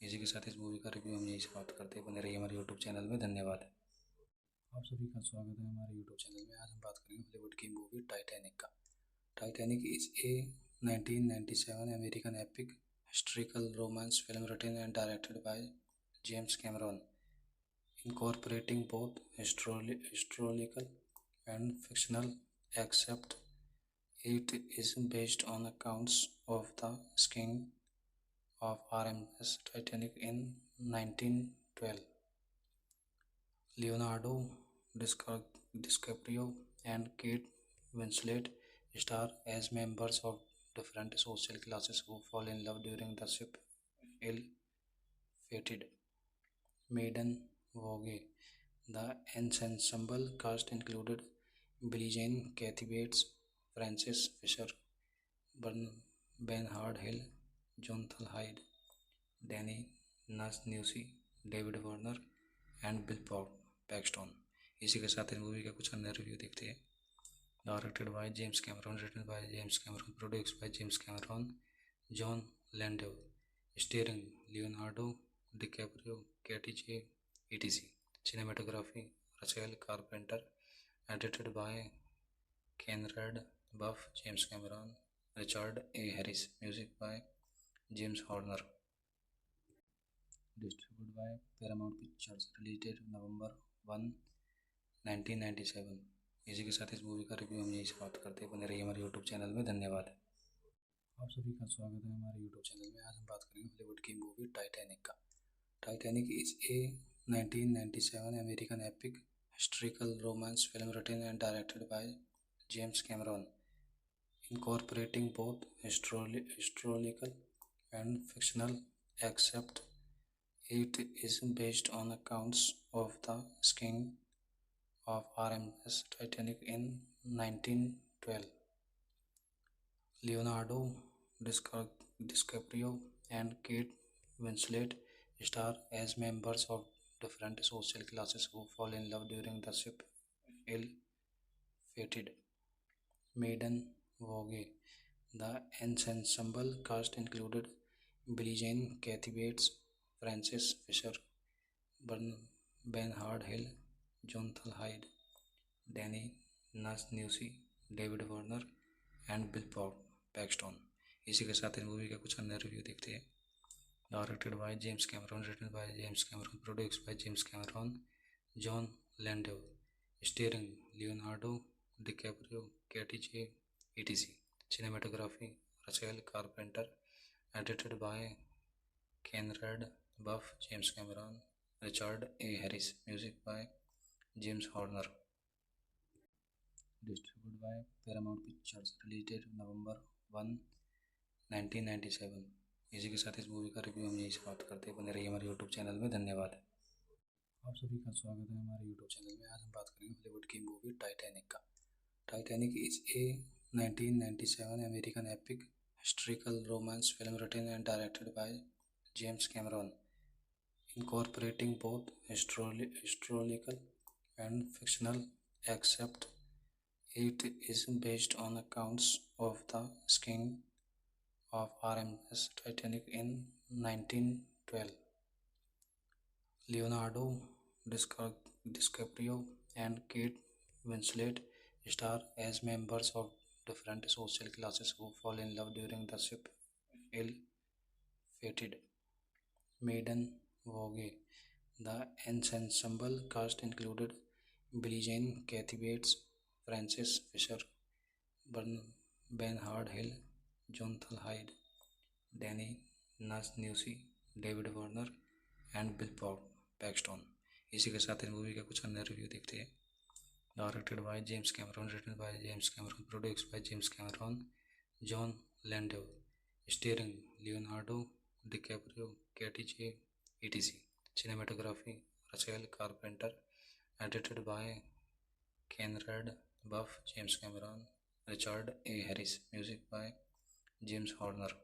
इसी के साथ इस movie का review हम यही समाप्त करते हैं। बने रहिए हमारे यूट्यूब चैनल में। धन्यवाद। आप सभी का स्वागत है हमारे यूट्यूब चैनल में। आज हम बात करेंगे हॉलीवुड की मूवी टाइटैनिक का। Titanic is a 1997 American epic historical romance film written and directed by James Cameron, incorporating both historical and fictional, except it is based on accounts of the sinking of RMS Titanic in 1912. Leonardo DiCaprio and Kate Winslet star as members of different social classes who fall in love during the ship ill-fated maiden voyage. The ensemble cast included Billie Jean, Kathy Bates, Frances Fisher, Bernard Hill, Jonathan Hyde, Danny Nussi, David Warner and Bill Paxton. इसी के साथ इस movie का कुछ अन्य review देखते हैं। Directed by James Cameron, written by James Cameron, produced by James Cameron, John Landau, starring Leonardo DiCaprio, Katie J etc. Cinematography Russell Carpenter, edited by Conrad Buff, James Cameron, Richard A Harris, music by James Horner, distributed by Paramount Pictures, released November 1, 1997। इसी के साथ इस movie का review हम यही समाप्त करते हैं। बने रहिए हमारे यूट्यूब चैनल में। धन्यवाद। आप सभी का स्वागत है हमारे यूट्यूब चैनल में। आज हम बात करेंगे हॉलीवुड की मूवी टाइटैनिक का। Titanic is a 1997 American epic historical romance film written and directed by James Cameron, incorporating both historical and fictional, except it is based on accounts of the sinking of RMS Titanic in 1912. Leonardo DiCaprio and Kate Winslet star as members of different social classes who fall in love during the ship ill-fated maiden voyage. The ensemble cast included Billie Jean, Kathy Bates, Frances Fisher, Bernard Hill, Jonathan Hyde, Danny Nussi, David Warner and Bill Paxton. इसी के साथ इस movie का कुछ अन्य review देखते हैं। Directed by James Cameron, written by James Cameron, produced by James Cameron, John Landau, starring Leonardo DiCaprio, Katie J etc. Cinematography Russell Carpenter, edited by Conrad Buff, James Cameron, Richard A Harris, music by James Horner, distributed by Paramount Pictures, released November 1, 1997। इसी के साथ इस movie का review हम यही समाप्त करते हैं। बने रहिए हमारे यूट्यूब चैनल में। धन्यवाद। आप सभी का स्वागत है हमारे यूट्यूब चैनल में। आज हम बात करेंगे हॉलीवुड की मूवी टाइटैनिक का। Titanic is a 1997 American epic historical romance film written and directed by James Cameron, incorporating both historical and fictional, except it is based on accounts of the sinking of RMS Titanic in 1912. Leonardo DiCaprio and Kate Winslet star as members of different social classes who fall in love during the ship ill-fated maiden voyage. The ensemble cast included Billie Jean, Kathy Bates, Frances Fisher, Bernard Hill, Jonathan Hyde, Danny Nussi, David Warner and Bill Paxton. इसी के साथ इस movie का कुछ अन्य review देखते हैं। Directed by James Cameron, written by James Cameron, produced by James Cameron, John Landau, starring Leonardo DiCaprio, Katie J etc. Cinematography Russell Carpenter, edited by Conrad Buff, James Cameron, Richard A Harris, music by James Horner,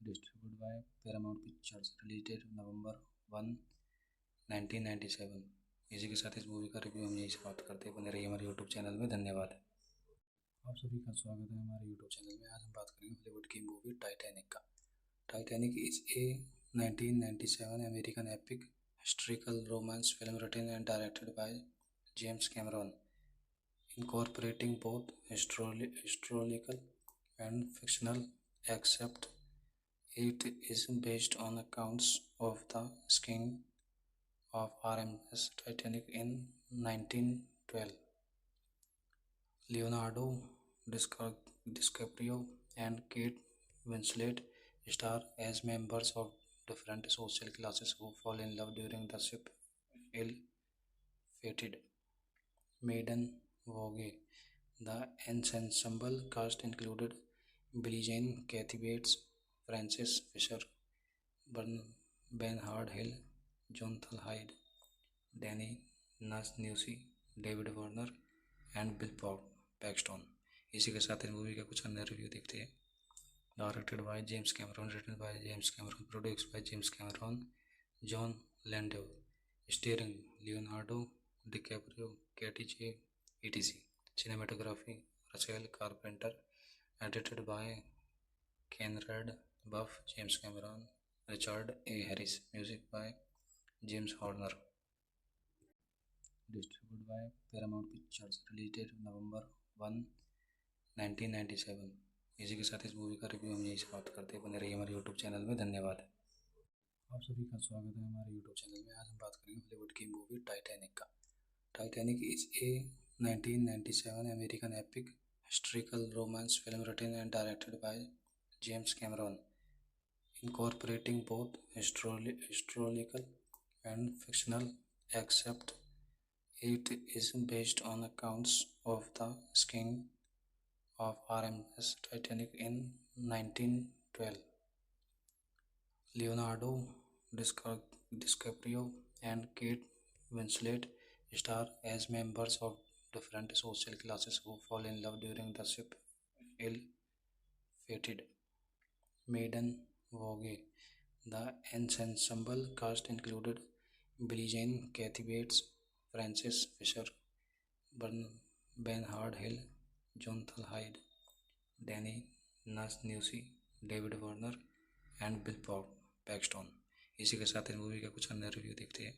distributed by Paramount Pictures, released November 1, 1997। इसी के साथ इस movie का review हम यही समाप्त करते हैं। बने रहिए हमारे यूट्यूब चैनल में। धन्यवाद। आप सभी का स्वागत है हमारे यूट्यूब चैनल में। आज हम बात करेंगे हॉलीवुड की मूवी टाइटैनिक का। Titanic is a 1997 American epic historical romance film written and directed by James Cameron, incorporating both historical and fictional, except it is based on accounts of the sinking of RMS Titanic in 1912. Leonardo DiCaprio and Kate Winslet star as members of different social classes who fall in love during the ship ill-fated maiden voyage. The ensemble cast included Billie Jean, Kathy Bates, Frances Fisher, Bernard Hill, Jonathan Hyde, Danny Newsy, David Warner and Bill Paxton. इसी के साथ इस movie का कुछ अन्य review देखते हैं। Directed by James Cameron, written by James Cameron, produced by James Cameron, John Landau, starring Leonardo DiCaprio, Katie J etc. Cinematography Russell Carpenter, edited by Conrad Buff, James Cameron, Richard A. Harris, music by James Horner. Distributed by Paramount Pictures, released November 1, 1997। इसी के साथ इस movie का review हम यही समाप्त करते हैं। बने रहिए हमारे यूट्यूब चैनल में। धन्यवाद। आप सभी का स्वागत है हमारे यूट्यूब चैनल में। आज हम बात करेंगे हॉलीवुड की मूवी टाइटैनिक का। Titanic is a 1997 American epic historical romance film written and directed by James Cameron, incorporating both historical and fictional, except it is based on accounts of the sinking of RMS Titanic in 1912. Leonardo DiCaprio and Kate Winslet star as members of different social classes who fall in love during the ship ill-fated maiden voyage. The ensemble cast included Billie Jean, Kathy Bates, Frances Fisher, Bernard Hill, Jonathan Hyde, Danny Newsy, David Warner and Bill Paxton. इसी के साथ इस movie का कुछ अन्य review देखते हैं।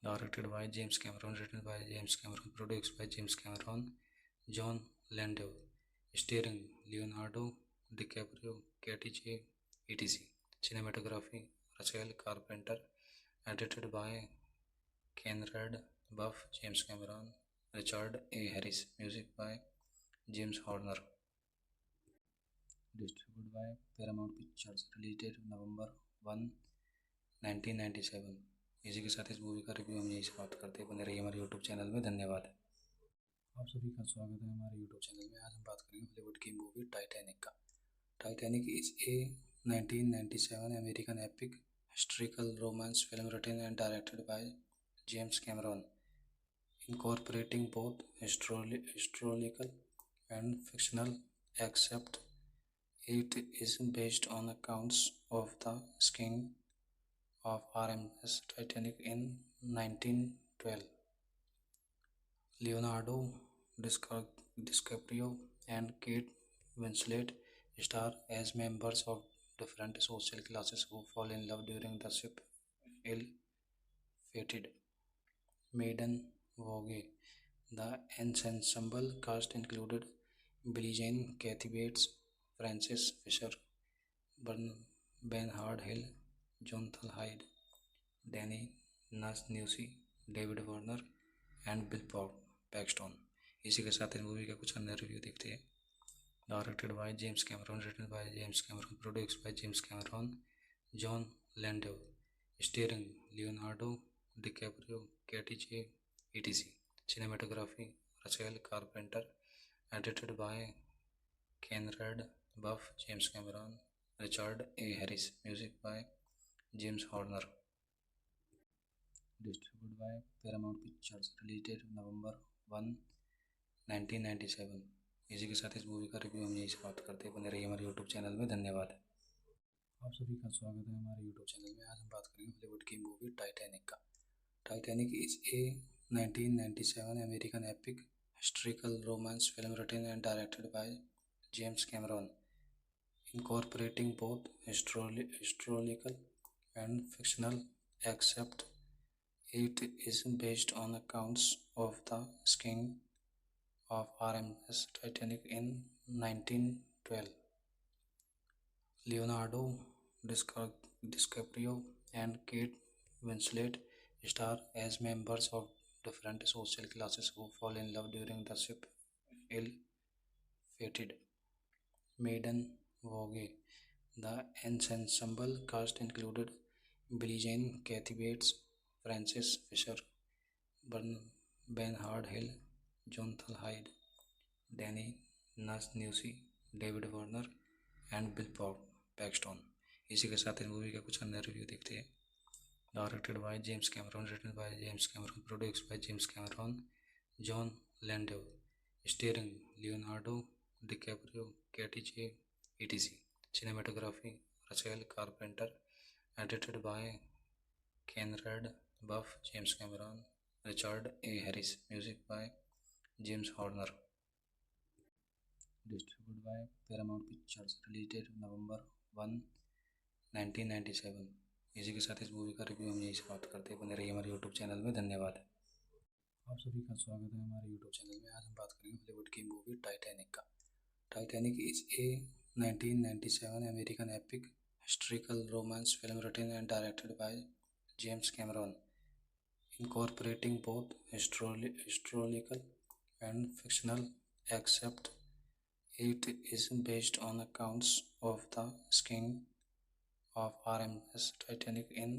Directed by James Cameron, written by James Cameron, produced by James Cameron, John Landau, starring Leonardo DiCaprio, Katie J etc. Cinematography Russell Carpenter, edited by Conrad Buff, James Cameron, Richard A. Harris, music by James Horner. Distributed by Paramount Pictures, released November 1, 1997। इसी के साथ इस movie का review हम यही समाप्त करते हैं। बने रहिए हमारे यूट्यूब चैनल में। धन्यवाद। आप सभी का स्वागत है हमारे यूट्यूब चैनल में। आज हम बात करेंगे हॉलीवुड की मूवी टाइटैनिक का। Titanic is a 1997 American epic historical romance film written and directed by James Cameron, incorporating both historical and fictional, except it is based on accounts of the sinking of RMS Titanic in 1912. Leonardo DiCaprio and Kate Winslet star as members of different social classes who fall in love during the ship ill-fated maiden voyage. The ensemble cast included Billie Jean, Kathy Bates, Frances Fisher, Bernard Hill, Jonathan Hyde, Danny Newsy, David Warner and Bill Paxton. इसी के साथ इस movie का कुछ अन्य review देखते हैं। Directed by James Cameron, written by James Cameron, produced by James Cameron, John Landau, starring Leonardo DiCaprio, Katie J etc. Cinematography Russell Carpenter, edited by Conrad Buff, James Cameron, Richard A. Harris, music by James Horner. Distributed by Paramount Pictures, released November 1, 1997। इसी के साथ इस movie का review हम यही समाप्त करते हैं। बने रहिए हमारे यूट्यूब चैनल में। धन्यवाद। आप सभी का स्वागत है हमारे यूट्यूब चैनल में। आज हम बात करेंगे हॉलीवुड की मूवी टाइटैनिक का। Titanic is a 1997 American epic historical romance film written and directed by James Cameron, incorporating both historical and fictional, except it is based on accounts of the sinking of RMS Titanic in 1912. Leonardo DiCaprio and Kate Winslet star as members of different social classes who fall in love during the ship ill-fated Maiden Vogue. The ensemble cast included Billie Jean, Kathy Bates, Frances Fisher, Bernard Hill, Jonathan Hyde, Danny Newsy, David Warner and Bill Paxton. इसी के साथ इस movie का कुछ अन्य review देखते हैं। Directed by James Cameron, written by James Cameron, produced by James Cameron, John Landau, starring Leonardo DiCaprio, Katie J etc. Cinematography Rachel Carpenter, edited by Conrad Buff, James Cameron, Richard A. Harris, music by James Horner. Distributed by Paramount Pictures, released November 1, 1997। इसी के साथ इस movie का review हम यही समाप्त करते हैं। बने रहिए हमारे यूट्यूब चैनल में। धन्यवाद। आप सभी का स्वागत है हमारे यूट्यूब चैनल में। आज हम बात करेंगे हॉलीवुड की मूवी टाइटैनिक का। Titanic is a 1997 American epic historical romance film written and directed by James Cameron, incorporating both historical and fictional, except it is based on accounts of the sinking of RMS Titanic in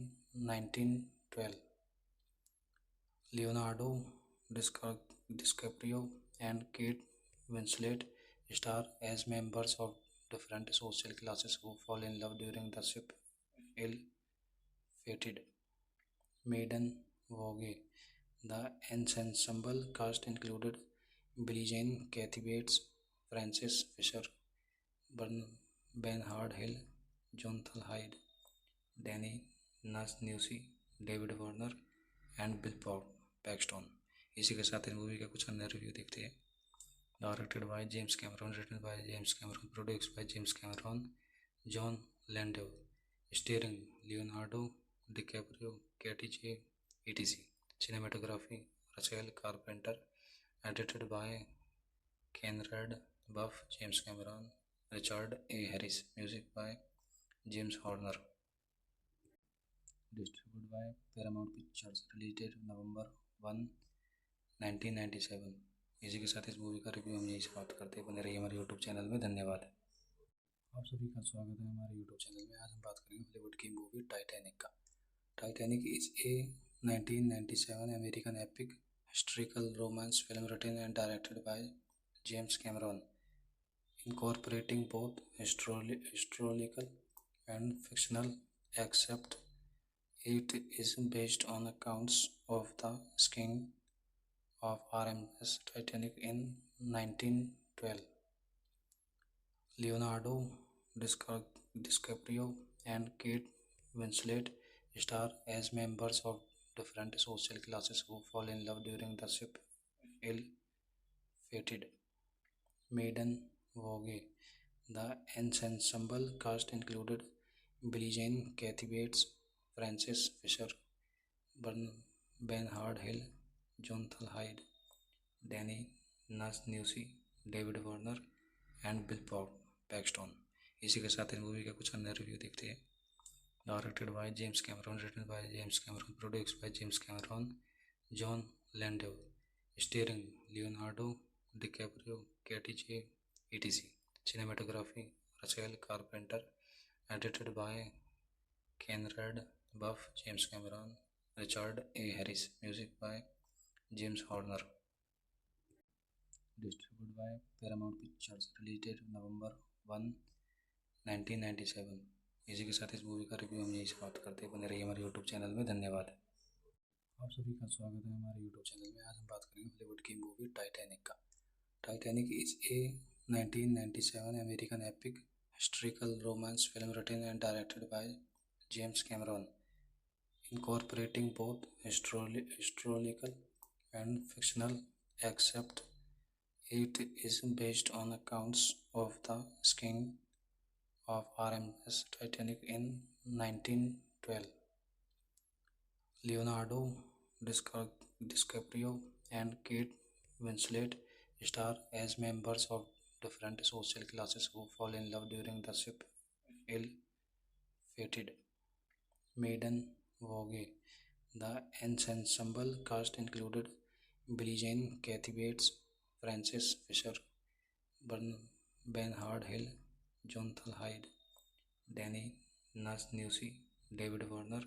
1912. Leonardo DiCaprio and Kate Winslet star as members of different social classes who fall in love during the ship ill-fated Maiden Vogue. The ensemble cast included Billie Jean, Kathy Bates, Frances Fisher, Bernard Hill, Jonathan Hyde, Danny Newsy, David Warner and Bill Paxton. इसी के साथ इस movie का कुछ अन्य review देखते हैं। Directed by James Cameron, written by James Cameron, produced by James Cameron, John Landau, starring Leonardo DiCaprio, Katie J etc. Cinematography Rachel Carpenter, edited by Conrad Buff, James Cameron, Richard A. Harris, music by James Horner. Distributed by Paramount Pictures, released November 1, 1997। इसी के साथ इस movie का review हम यही समाप्त करते हैं। बने रहिए हमारे यूट्यूब चैनल में। धन्यवाद। आप सभी का स्वागत है हमारे यूट्यूब चैनल में। आज हम बात करेंगे हॉलीवुड की मूवी टाइटैनिक का। Titanic is a 1997 American epic historical romance film written and directed by James Cameron, incorporating both historical and fictional, except it is based on accounts of the sinking of RMS Titanic in 1912. Leonardo DiCaprio and Kate Winslet star as members of different social classes who fall in love during the ship ill-fated Maiden Vogue. The ensemble cast included Billie Jean, Kathy Bates, Frances Fisher, Bernard Hill, Jonathan Hyde, Danny Newsy, David Warner and Bill Paxton. इसी के साथ इस movie का कुछ अन्य review देखते हैं। Directed by James Cameron, written by James Cameron, produced by James Cameron, John Landau, starring Leonardo DiCaprio, Katie J etc. Cinematography Rachel Carpenter, edited by Conrad Buff, James Cameron, Richard A. Harris, music by James Horner. Distributed by Paramount Pictures, released November 1, 1997। इसी के साथ इस movie का review हम यही समाप्त करते हैं। बने रहिए हमारे यूट्यूब चैनल में। धन्यवाद। आप सभी का स्वागत है हमारे यूट्यूब चैनल में। आज हम बात करेंगे हॉलीवुड की मूवी टाइटैनिक का। Titanic is a 1997 American epic historical romance film written and directed by James Cameron, incorporating both historical and fictional, except it is based on accounts of the sinking of RMS Titanic in 1912. Leonardo DiCaprio and Kate Winslet star as members of different social classes who fall in love during the ship ill-fated maiden voyage. The ensemble cast included Billie Jean, Kathy Bates, Frances Fisher, Bernard Hill, Jonathan Hyde, Danny Newsy, David Warner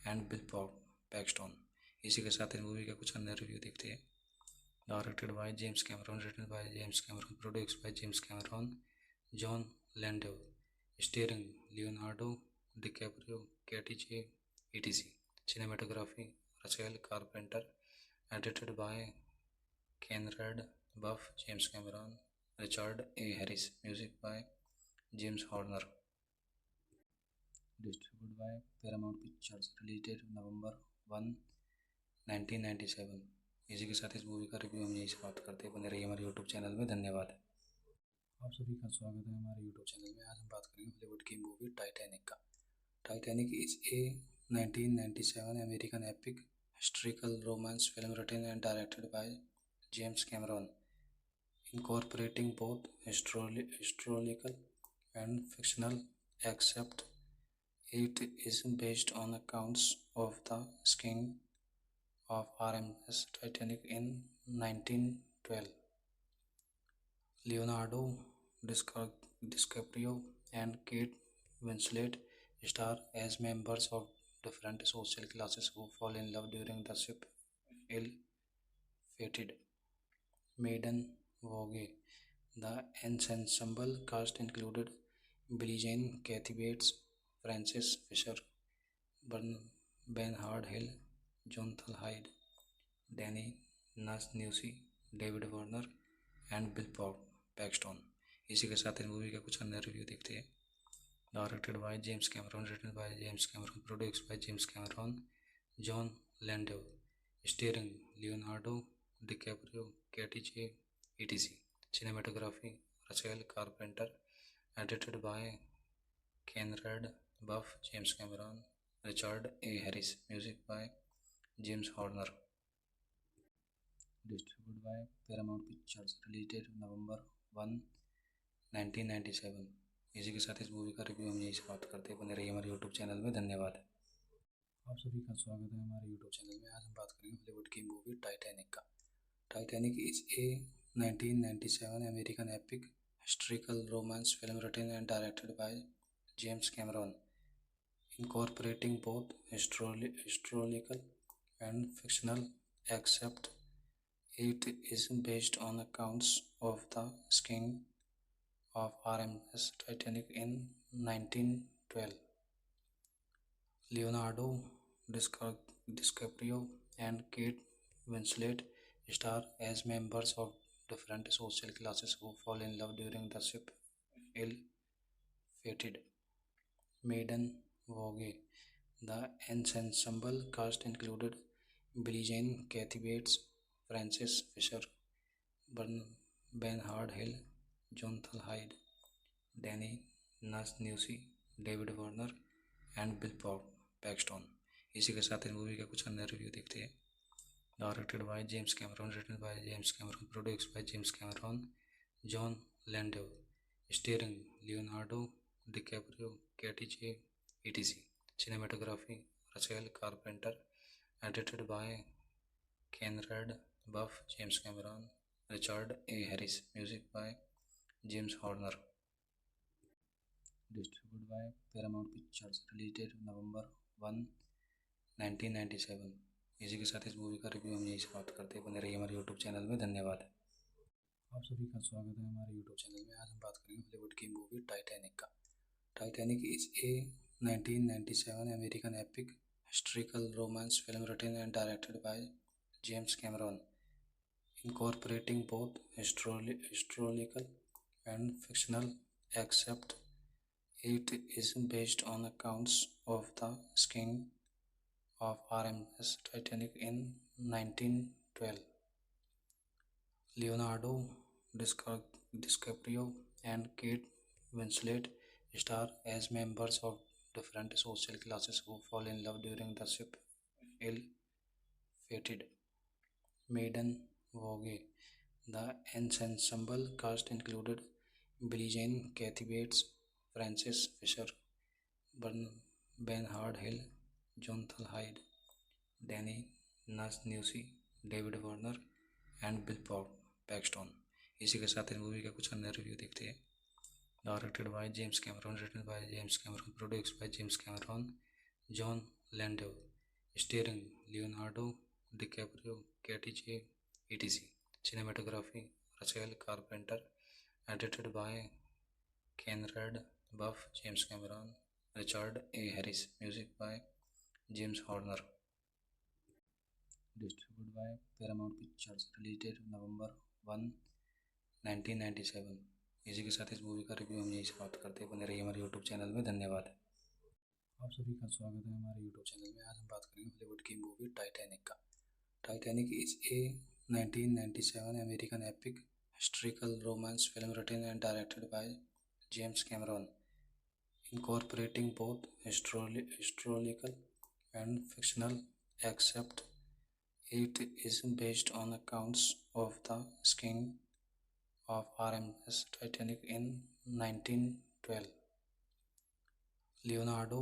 and Bill Paxton. इसी के साथ इस movie के कुछ अन्य review देखते हैं। Directed by James Cameron, written by James Cameron, produced by James Cameron, John Landau, starring Leonardo DiCaprio, Katie J etc. Cinematography Rafael Carpenter, edited by Conrad Buff, James Cameron, Richard A. Harris, music by James Horner, distributed by Paramount Pictures, released date November 1, 1997। इसी के साथ इस movie का review हम यही समाप्त करते हैं। बने रहिए हमारे यूट्यूब चैनल में। धन्यवाद। आप सभी का स्वागत है हमारे यूट्यूब चैनल में। आज हम बात करेंगे हॉलीवुड की मूवी टाइटैनिक का। Titanic is a 1997 American epic historical romance film written and directed by James Cameron, incorporating both historical and fictional, except it is based on accounts of the sinking of RMS Titanic in 1912. Leonardo DiCaprio and Kate Winslet star as members of different social classes who fall in love during the ship ill-fated maiden voyage. The ensemble cast included Billie Jean, Kathy Bates, Frances Fisher, Bernard Hill, Jonathan Hyde, Danny Newsy, David Warner and Bill Paxton. इसी के साथ इस movie के कुछ अन्य review देखते हैं। Directed by James Cameron, written by James Cameron, produced by James Cameron, John Landau, starring Leonardo DiCaprio, Katie J etc. Cinematography Rafael Carpenter, edited by Conrad Buff, James Cameron, Richard A. Harris, music by James Horner, distributed by Paramount Pictures, released date November 1, 1997। इसी के साथ इस movie का review हम यही समाप्त करते हैं। बने रहिए हमारे यूट्यूब चैनल में। धन्यवाद। आप सभी का स्वागत है हमारे यूट्यूब चैनल में। आज हम बात करेंगे हॉलीवुड की मूवी टाइटैनिक का। Titanic is a 1997 American epic historical romance film written and directed by James Cameron, incorporating both historical and fictional, except it is based on accounts of the sinking of RMS Titanic in 1912. Leonardo DiCaprio and Kate Winslet star as members of different social classes who fall in love during the ship ill-fated maiden voyage. The ensemble cast included Billie Jean, Kathy Bates, Frances Fisher, Bernard Hill, Jonathan Hyde, Danny Newsy, David Warner and Bill Paxton. इसी के साथ इस movie के कुछ अन्य review देखते हैं। Directed by James Cameron, written by James Cameron, produced by James Cameron, John Landau, starring Leonardo DiCaprio, Katie J etc. Cinematography Rafael Carpenter, edited by Conrad Buff, James Cameron, Richard A. Harris, music by James Horner, distributed by Paramount Pictures, released date November 1, 1997। इसी के साथ इस movie का review हम यही समाप्त करते हैं। बने रहिए हमारे यूट्यूब चैनल में। धन्यवाद। आप सभी का स्वागत है हमारे यूट्यूब चैनल में। आज हम बात करेंगे हॉलीवुड की मूवी टाइटैनिक का। Titanic is a 1997 American epic historical romance film written and directed by James Cameron, incorporating both historical and fictional, except it is based on accounts of the sinking of RMS Titanic in 1912. Leonardo DiCaprio and Kate Winslet star as members of different social classes who fall in love during the ship ill-fated maiden voyage. The ensemble cast included Billie Jean, Kathy Bates, Frances Fisher, Bernard Hill, Jonathan Hyde, Danny Newsy, David Warner and Bill Paxton. इसी के साथ इस movie का कुछ अन्य review देखते हैं। Directed by James Cameron, written by James Cameron, produced by James Cameron, John Landau, starring Leonardo DiCaprio, Katie J etc. Cinematography Rachel Carpenter, edited by Conrad Buff, James Cameron, Richard A. Harris, music by James Horner. Distributed by Paramount Pictures, released November 1, 1997। इसी के साथ इस movie का review हम यही समाप्त करते हैं। बने रहिए हमारे यूट्यूब चैनल में। धन्यवाद। आप सभी का स्वागत है हमारे यूट्यूब चैनल में। आज हम बात करेंगे हॉलीवुड की मूवी टाइटैनिक का। Titanic is a 1997 American epic historical romance film written and directed by James Cameron, incorporating both historical and fictional, except it is based on accounts of the sinking of RMS Titanic in 1912. Leonardo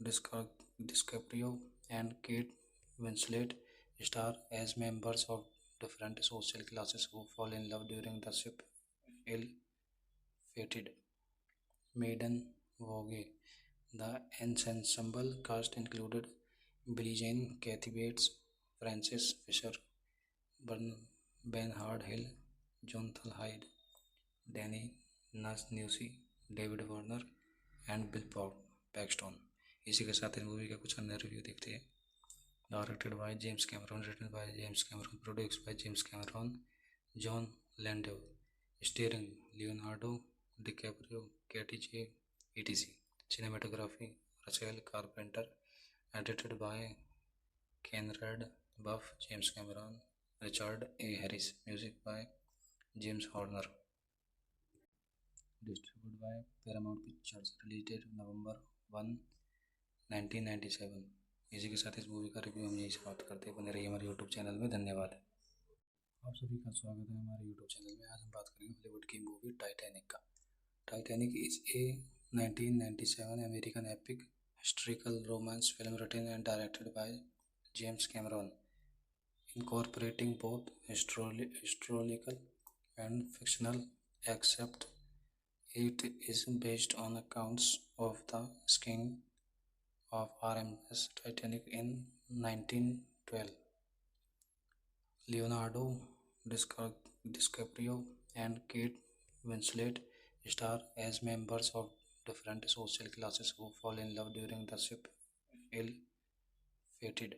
DiCaprio and Kate Winslet star as members of different social classes who fall in love during the ship ill-fated maiden voyage. The ensemble cast included Billie Jean, Kathy Bates, Frances Fisher, Bernard Hill, Jonathan Hyde, Danny Newsy, David Warner and Bill Paxton. इसी के साथ इस movie का कुछ अन्य review देखते हैं। Directed by James Cameron, written by James Cameron, produced by James Cameron, John Landau, starring Leonardo DiCaprio, Katie J etc. Cinematography Rachel Carpenter, edited by Conrad Buff, James Cameron, Richard A. Harris, music by James Horner. Distributed by Paramount Pictures, released November 1, 1997। इसी के साथ इस movie का review हम यही समाप्त करते हैं। बने रहिए हमारे यूट्यूब चैनल में। धन्यवाद। आप सभी का स्वागत है हमारे यूट्यूब चैनल में। आज हम बात करेंगे हॉलीवुड की मूवी टाइटैनिक का। Titanic is a 1997 American epic historical romance film written and directed by James Cameron, incorporating both historical and fictional, except it is based on accounts of the sinking of RMS Titanic in 1912. Leonardo DiCaprio and Kate Winslet star as members of different social classes who fall in love during the ship ill-fated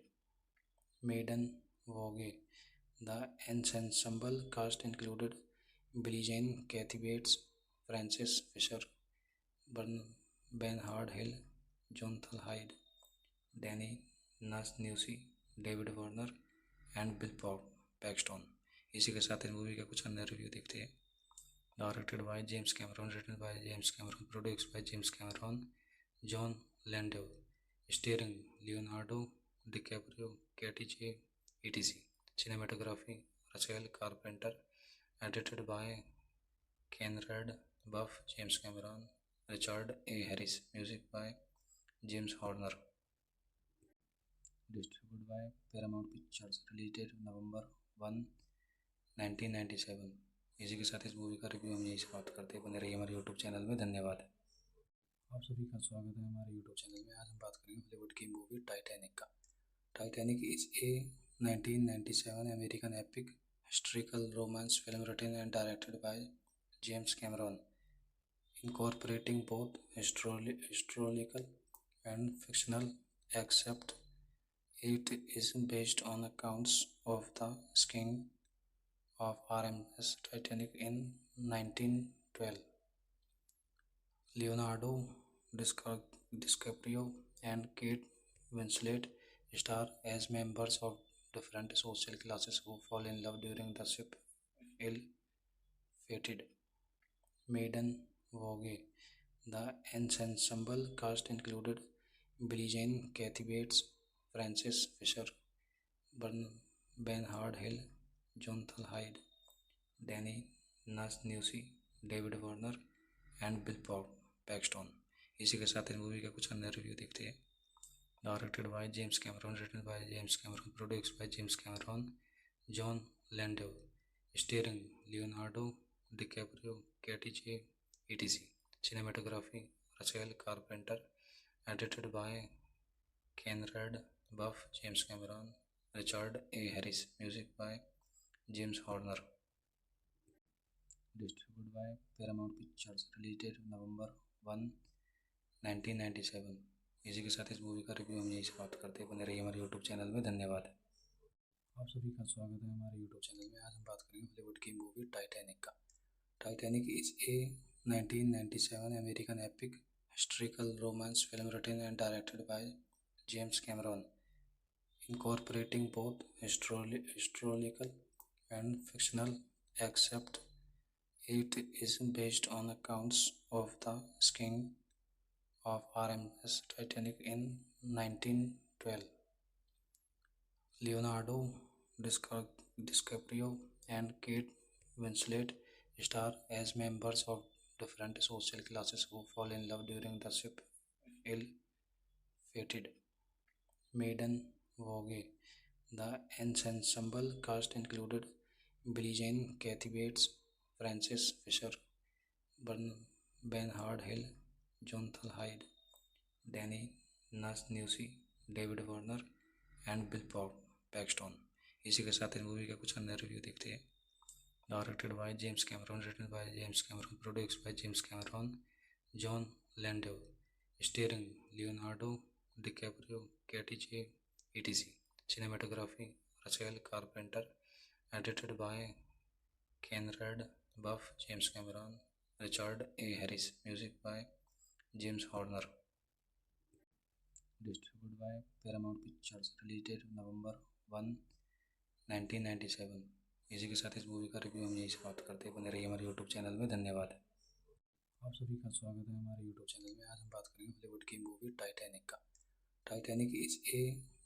maiden voyage. The ensemble cast included Billie Jean, Kathy Bates, Frances Fisher, Bernard Hill, Jonathan Hyde, Danny Newsy, David Warner and Bill Paxton. इसी के साथ इस movie का कुछ अन्य review देखते हैं। Directed by James Cameron, written by James Cameron, produced by James Cameron, John Landau, starring Leonardo DiCaprio, Katie J etc. Cinematography Rachel Carpenter, edited by Conrad Buff, James Cameron, Richard A. Harris, music by James Horner. Distributed by Paramount Pictures, released November 1, 1997। इसी के साथ इस movie का review हम यही समाप्त करते हैं। बने रहिए हमारे यूट्यूब चैनल में। धन्यवाद। आप सभी का स्वागत है हमारे यूट्यूब चैनल में। आज हम बात करेंगे हॉलीवुड की मूवी टाइटैनिक का। Titanic is a 1997 American epic historical romance film written and directed by James Cameron, incorporating both historical and fictional, except it is based on accounts of the sinking of RMS Titanic in 1912. Leonardo DiCaprio and Kate Winslet star as members of different social classes who fall in love during the ship ill-fated maiden voyage. The ensemble cast included Billie Jean, Kathy Bates, Frances Fisher, Bernard Hill, Jonathan Hyde, Danny Newsy, David Warner and Bill Paxton. इसी के साथ इस movie का कुछ अन्य review देखते हैं। Directed by James Cameron, written by James Cameron, produced by James Cameron, John Landau, starring Leonardo DiCaprio, Katie J etc. Cinematography Rachel Carpenter, edited by Conrad Buff, James Cameron, Richard A. Harris, music by James Horner, distributed by Paramount Pictures, released November 1, 1997। इसी के साथ इस movie का review हम यही समाप्त करते हैं। बने रहिए हमारे यूट्यूब चैनल में। धन्यवाद। आप सभी का स्वागत है हमारे यूट्यूब चैनल में। आज हम बात करेंगे हॉलीवुड की मूवी टाइटैनिक का। Titanic is a 1997 American epic historical romance film written and directed by James Cameron, incorporating both historical and fictional, except it is based on accounts of the sinking of RMS Titanic in 1912. Leonardo DiCaprio and Kate Winslet star as members of different social classes who fall in love during the ship ill-fated Maiden Voyage. The ensemble cast included Billie Jean, Kathy Bates, Frances Fisher, Bernard Hill, Jonathan Hyde, Danny Newsy, David Warner and Bill Paxton. इसी के साथ इस movie का कुछ अन्य review देखते हैं। Directed by James Cameron, written by James Cameron, produced by James Cameron, John Landau, starring Leonardo DiCaprio, Katie J etc. Cinematography Rachel Carpenter, edited by Conrad Buff, James Cameron, Richard A. Harris, music by James Horner, distributed by Paramount Pictures, released November 1, 1997। इसी के साथ इस movie का review हम यही समाप्त करते हैं। बने रहिए हमारे यूट्यूब चैनल में। धन्यवाद। आप सभी का स्वागत है हमारे यूट्यूब चैनल में। आज हम बात करेंगे हॉलीवुड की मूवी टाइटैनिक का। Titanic is a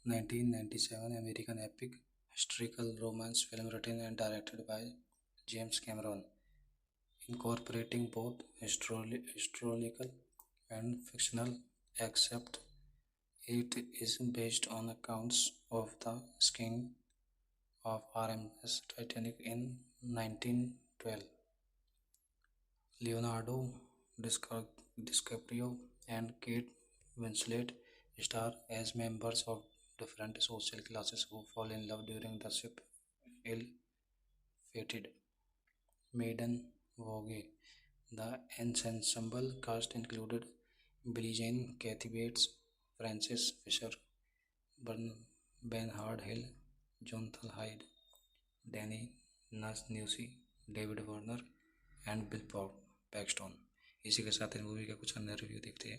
1997 American epic historical romance film written and directed by James Cameron, incorporating both historical and fictional, except it is based on accounts of the sinking of RMS Titanic in 1912. Leonardo DiCaprio and Kate Winslet star as members of different social classes who fall in love during the ship ill-fated Maiden Voyage. The ensemble cast included Billie Jean, Kathy Bates, Frances Fisher, Bernard Hill, Jonathan Hyde, Danny Newsy, David Warner and Bill Paxton. इसी के साथ इस movie का कुछ अन्य review देखते हैं।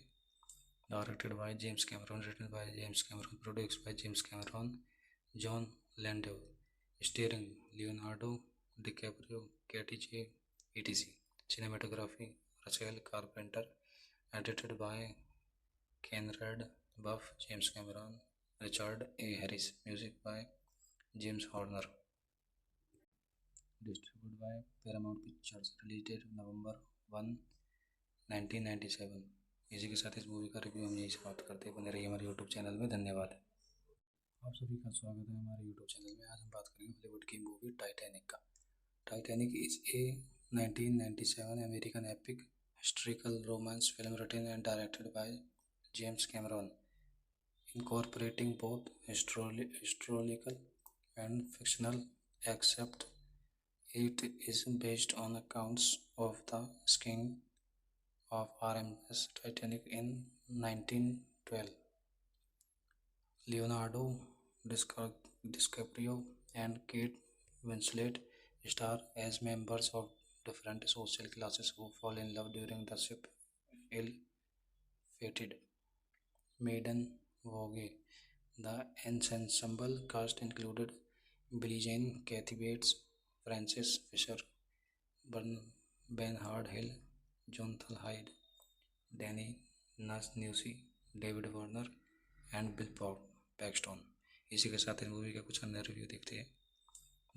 Directed by James Cameron, written by James Cameron, produced by James Cameron, John Landau, starring Leonardo DiCaprio, Katie J etc. Cinematography Rachel Carpenter, edited by Conrad Buff, James Cameron, Richard A. Harris, music by James Horner, distributed by Paramount Pictures, released November 1, 1997। इसी के साथ इस movie का review हम यही समाप्त करते हैं। बने रहिए हमारे यूट्यूब चैनल में। धन्यवाद। आप सभी का स्वागत है हमारे यूट्यूब चैनल में। आज हम बात करेंगे हॉलीवुड की मूवी टाइटैनिक का। Titanic is a 1997 American epic historical romance film written and directed by James Cameron, incorporating both historical and fictional, except it is based on accounts of the sinking of RMS Titanic in 1912. Leonardo DiCaprio and Kate Winslet star as members of different social classes who fall in love during the ship ill-fated Maiden Voyage. The ensemble cast included Billie Jean, Kathy Bates, Frances Fisher, Bernard Hill, Jonathan Hyde, Danny Nucci, David Warner and Bill Paxton. इसी के साथ इस movie का कुछ अन्य review देखते हैं।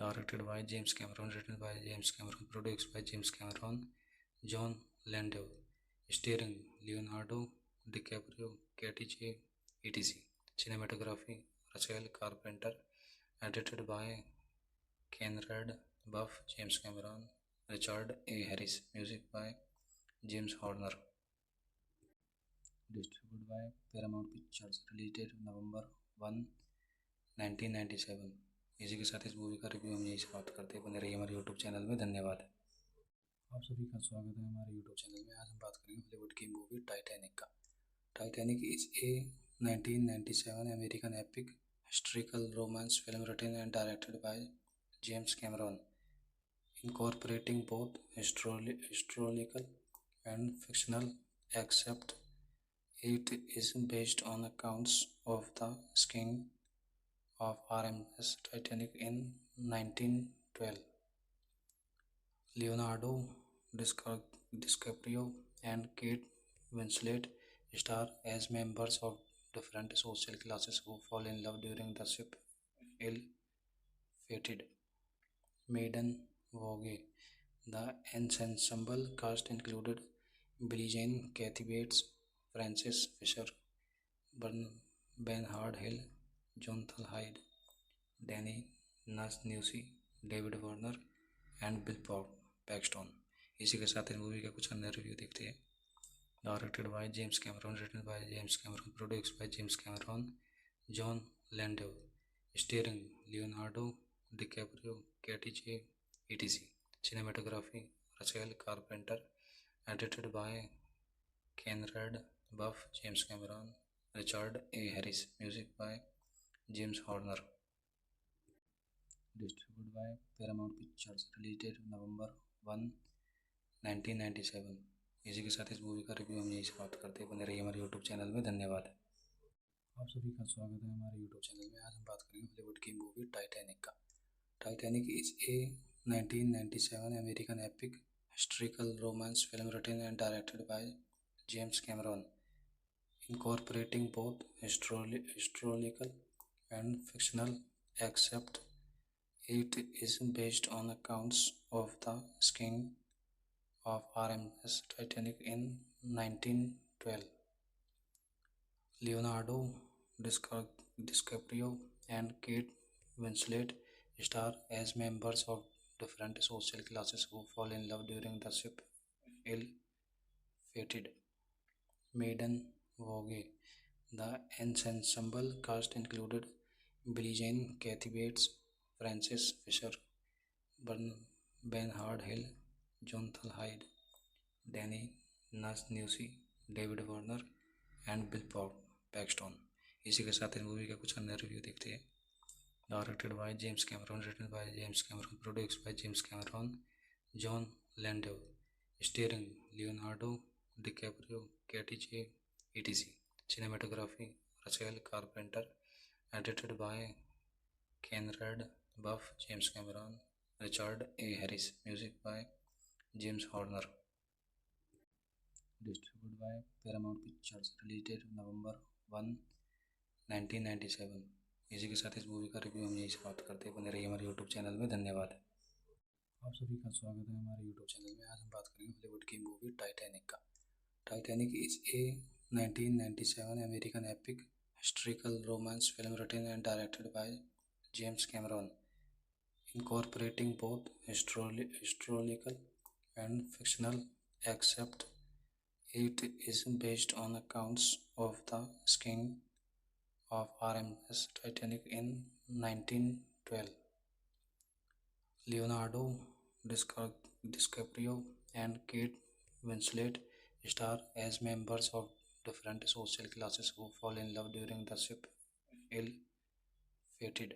Directed by James Cameron, written by James Cameron, produced by James Cameron, John Landau, starring Leonardo DiCaprio, Katie J etc. Cinematography Rachel Carpenter, edited by Conrad Buff, James Cameron, Richard A. Harris, music by James Horner, distributed by Paramount Pictures, released November 1, 1997। इसी के साथ इस movie का review हम यही समाप्त करते हैं। बने रहिए हमारे यूट्यूब चैनल में। धन्यवाद। आप सभी का स्वागत है हमारे यूट्यूब चैनल में। आज हम बात करेंगे हॉलीवुड की मूवी टाइटैनिक का। Titanic is a 1997 American epic historical romance film written and directed by James Cameron, incorporating both historical and fictional, except it is based on accounts of the sinking of RMS Titanic in 1912. Leonardo DiCaprio and Kate Winslet star as members of different social classes who fall in love during the ship ill-fated Maiden Voyage. The ensemble cast included Billie Jean, Kathy Bates, Frances Fisher, Bernard Hill, Jonathan Hyde, Danny Newsy, David Warner and Bill Paxton. इसी के साथ इस movie का कुछ अन्य review देखते हैं। Directed by James Cameron, written by James Cameron, produced by James Cameron, John Landau, starring Leonardo DiCaprio, Katie J etc. Cinematography Rachel Carpenter, edited by Conrad Buff, James Cameron, Richard A. Harris, music by James Horner, distributed by Paramount Pictures, released November 1, 1997। इसी के साथ इस movie का review हम यही समाप्त करते हैं। बने रहिए हमारे यूट्यूब चैनल में। धन्यवाद। आप सभी का स्वागत है हमारे यूट्यूब चैनल में। आज हम बात करेंगे हॉलीवुड की मूवी टाइटैनिक का। Titanic is a 1997 American epic historical romance film written and directed by James Cameron, incorporating both historical and fictional, except it is based on accounts of the sinking of RMS Titanic in 1912. Leonardo DiCaprio and Kate Winslet star as members of different social classes who fall in love during the ship ill-fated Maiden Voyage. The ensemble cast included Billie Jean, Kathy Bates, Frances Fisher, Bernard Hill, Jonathan Hyde, Danny Newsy, David Warner and Bill Paxton. इसी के साथ इस movie का कुछ अन्य review देखते हैं। Directed by James Cameron, written by James Cameron, produced by James Cameron, John Landau, starring Leonardo DiCaprio, Katie J etc. Cinematography Rachel Carpenter, edited by Conrad Buff, James Cameron, Richard A. Harris, music by James Horner, distributed by Paramount Pictures, released November 1, 1997। इसी के साथ इस movie का review हम यही समाप्त करते हैं। बने रहिए हमारे यूट्यूब चैनल में। धन्यवाद। आप सभी का स्वागत है हमारे यूट्यूब चैनल में। आज हम बात करेंगे हॉलीवुड की मूवी टाइटैनिक का। Titanic is a 1997 American epic historical romance film written and directed by James Cameron, incorporating both historical and fictional, except it is based on accounts of the sinking of RMS Titanic in 1912. Leonardo DiCaprio and Kate Winslet star as members of different social classes who fall in love during the ship ill-fated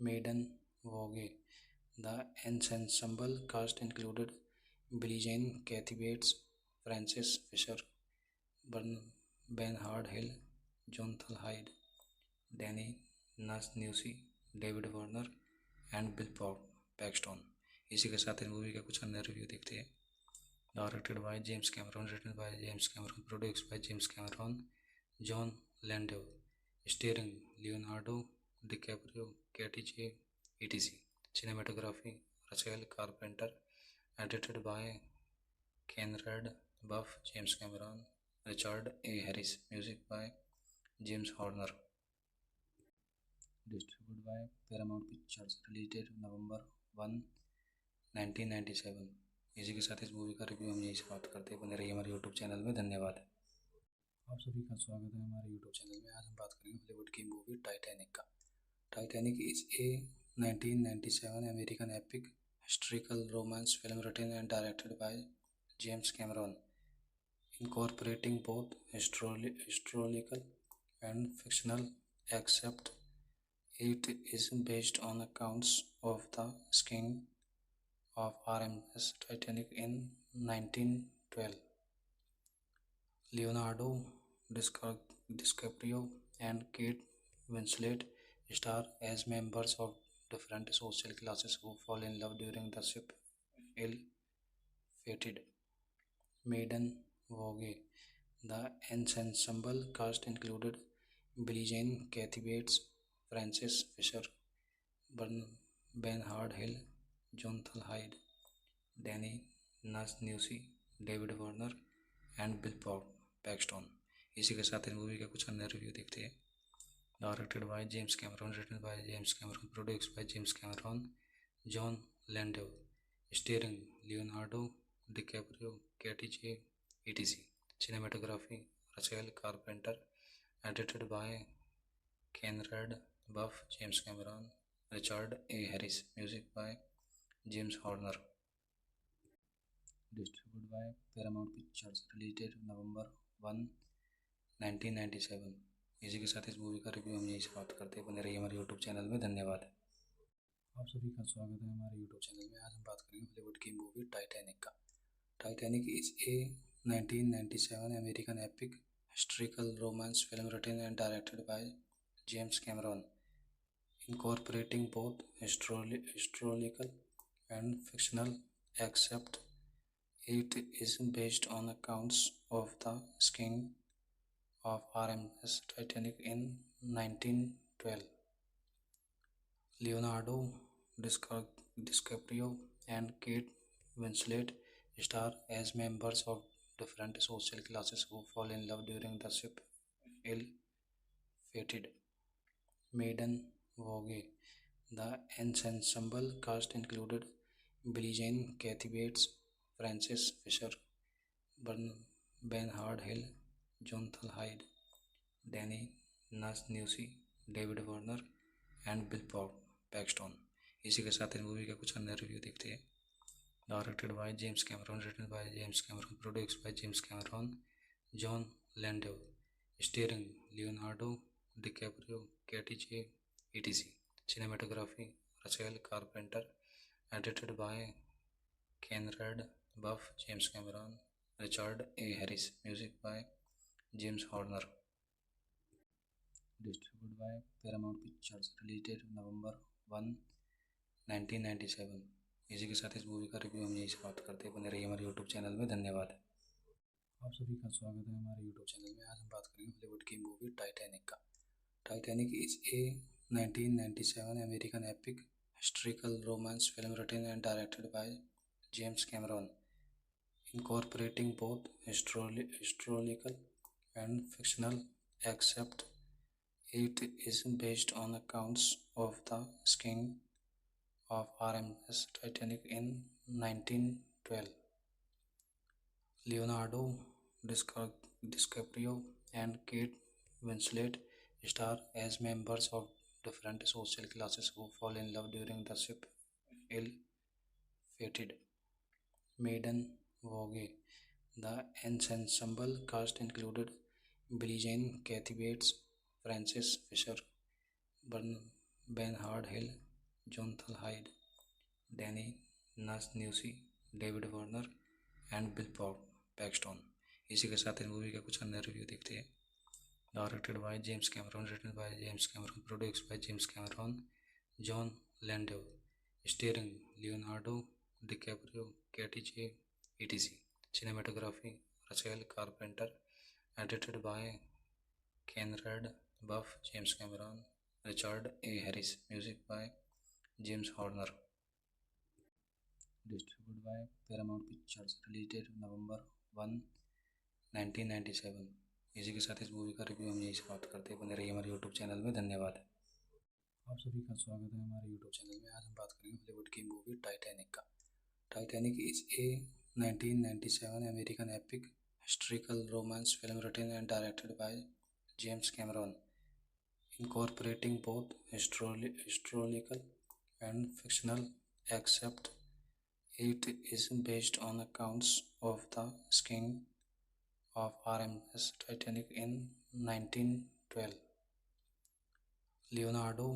Maiden Voyage. The ensemble cast included Billie Jean, Kathy Bates, Frances Fisher, Bernard Hill, Jonathan Hyde, Danny Newsy, David Warner and Bill Paxton. इसी के साथ इस movie का कुछ अन्य review देखते हैं। Directed by James Cameron, written by James Cameron, produced by James Cameron, John Landau, starring Leonardo DiCaprio, Katie J, etc. Cinematography Rachel Carpenter, edited by Conrad Buff, James Cameron, Richard A. Harris, music by James Horner. Distributed by Paramount Pictures, released November 1, 1997। इसी के साथ इस movie का review हम यही समाप्त करते हैं। बने रहिए हमारे यूट्यूब चैनल में। धन्यवाद। आप सभी का स्वागत है हमारे यूट्यूब चैनल में। आज हम बात करेंगे हॉलीवुड की मूवी टाइटैनिक का। Titanic is a 1997 American epic historical romance film written and directed by James Cameron, incorporating both historical and fictional, except it is based on accounts of the sinking of RMS Titanic in 1912. Leonardo DiCaprio and Kate Winslet star as members of different social classes who fall in love during the ship ill-fated Maiden Vogue. The ensemble cast included Billie Jean, Kathy Bates, Frances Fisher, Bernard Hill, Jonathan Hyde, Danny Nussi, David Warner and Bill Paxton. इसी के साथ इस movie का कुछ अन्य review देखते हैं। Directed by James Cameron, written by James Cameron, produced by James Cameron, John Landau, starring Leonardo DiCaprio, Katie J, etc. Cinematography Rachel Carpenter, edited by Conrad Buff, James Cameron, Richard A. Harris, music by James Horner. Distributed by Paramount Pictures, released November 1, 1997। इसी के साथ इस movie का review हम यही समाप्त करते हैं। बने रहिए हमारे यूट्यूब चैनल में। धन्यवाद। आप सभी का स्वागत है हमारे यूट्यूब चैनल में। आज हम बात करेंगे हॉलीवुड की मूवी टाइटैनिक का। Titanic is a 1997 American epic historical romance film written and directed by James Cameron, incorporating both historical and fictional, except it is based on accounts of the sinking of RMS Titanic in 1912. Leonardo DiCaprio and Kate Winslet star as members of different social classes who fall in love during the ship ill-fated Maiden Vogue. The ensemble cast included Billie Jean, Kathy Bates, Frances Fisher, Bernard Hill, Jonathan Hyde, Danny Nussi, David Warner and Bill Paxton. इसी के साथ इस movie का कुछ अन्य review देखते हैं। Directed by James Cameron, written by James Cameron, produced by James Cameron, John Landau, starring Leonardo DiCaprio, Katie J, etc. Cinematography Rachel Carpenter, edited by Conrad Buff, James Cameron, Richard A. Harris, music by James Horner. Distributed by Paramount Pictures, released November 1, 1997। इसी के साथ इस movie का review हम यही समाप्त करते हैं। बने रहिए हमारे यूट्यूब चैनल में। धन्यवाद। आप सभी का स्वागत है हमारे यूट्यूब चैनल में। आज हम बात करेंगे हॉलीवुड की मूवी टाइटैनिक का। Titanic is a 1997 American epic historical romance film written and directed by James Cameron, incorporating both historical and fictional, except it is based on accounts of the sinking of RMS Titanic in 1912. Leonardo DiCaprio and Kate Winslet star as members of different social classes who fall in love during the ship ill-fated Maiden Vogue. The ensemble cast included Billie Jean, Kathy Bates, Frances Fisher, Bernard Hill, Jonathan Hyde, Danny Nussi, David Warner and Bill Paxton. इसी के साथ इस movie का कुछ अन्य review देखते हैं। Directed by James Cameron, written by James Cameron, produced by James Cameron, John Landau, starring Leonardo DiCaprio, Katie J, etc. cinematography Rachel Carpenter, edited by Conrad Buff, James Cameron, Richard A. Harris, music by James Horner, distributed by Paramount Pictures, released November 1, 1997। इसी के साथ इस movie का review हम यही समाप्त करते हैं। बने रहिए हमारे यूट्यूब चैनल में। धन्यवाद। आप सभी का स्वागत है हमारे यूट्यूब चैनल में। आज हम बात करेंगे हॉलीवुड की मूवी टाइटैनिक का। Titanic is a 1997 American epic historical romance film written and directed by James Cameron, incorporating both historical and fictional, except it is based on accounts of the sinking of RMS Titanic in 1912. Leonardo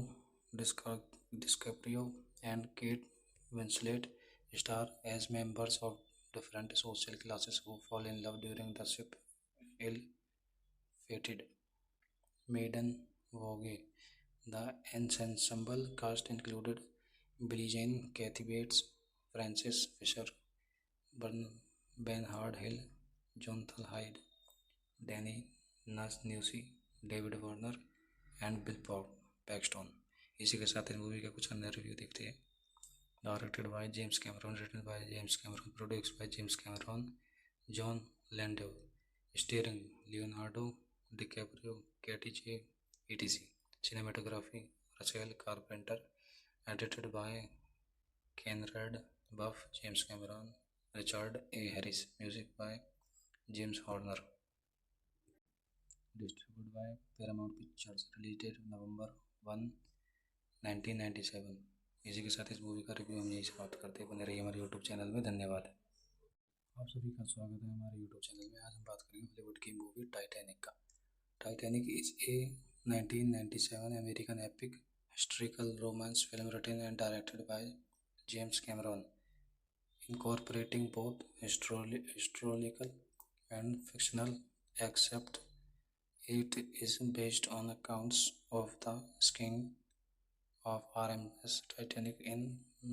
DiCaprio and Kate Winslet star as members of different social classes who fall in love during the ship ill-fated Maiden Vogue. The ensemble cast included Billie Jean, Kathy Bates, Frances Fisher, Bernard Hill, Jonathan Hyde, Danny Nussi, David Warner and Bill Paxton. इसी के साथ इस movie का कुछ अन्य review देखते हैं। Directed by James Cameron, written by James Cameron, produced by James Cameron, John Landau, starring Leonardo DiCaprio, Katie J etc. Cinematography Rachel Carpenter, edited by Conrad Buff, James Cameron, Richard A. Harris, music by James Horner, distributed by Paramount Pictures, released November 1, 1997। इसी के साथ इस movie का review हम यही समाप्त करते हैं। बने रहिए हमारे यूट्यूब चैनल में। धन्यवाद। आप सभी का स्वागत है हमारे यूट्यूब चैनल में। आज हम बात करेंगे हॉलीवुड की मूवी टाइटैनिक का। Titanic is a 1997 American epic historical romance film written and directed by James Cameron, incorporating both historical and fictional, except it is based on accounts of the sinking of RMS Titanic in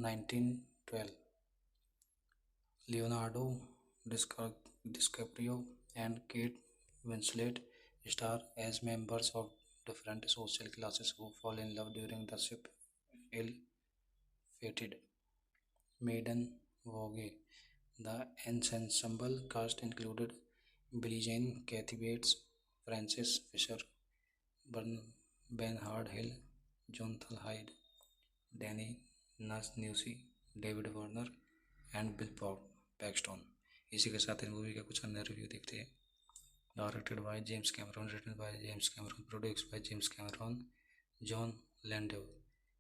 1912. Leonardo DiCaprio and Kate Winslet star as members of different social classes who fall in love during the ship ill-fated Maiden Vogue. The ensemble cast included Billie Jean, Kathy Bates, Frances Fisher, Bernard Hill, Jonathan Hyde, Danny Nussi, David Warner and Bill Paxton. इसी के साथ इस movie का कुछ अन्य review देखते हैं। Directed by James Cameron, written by James Cameron, produced by James Cameron, John Landau,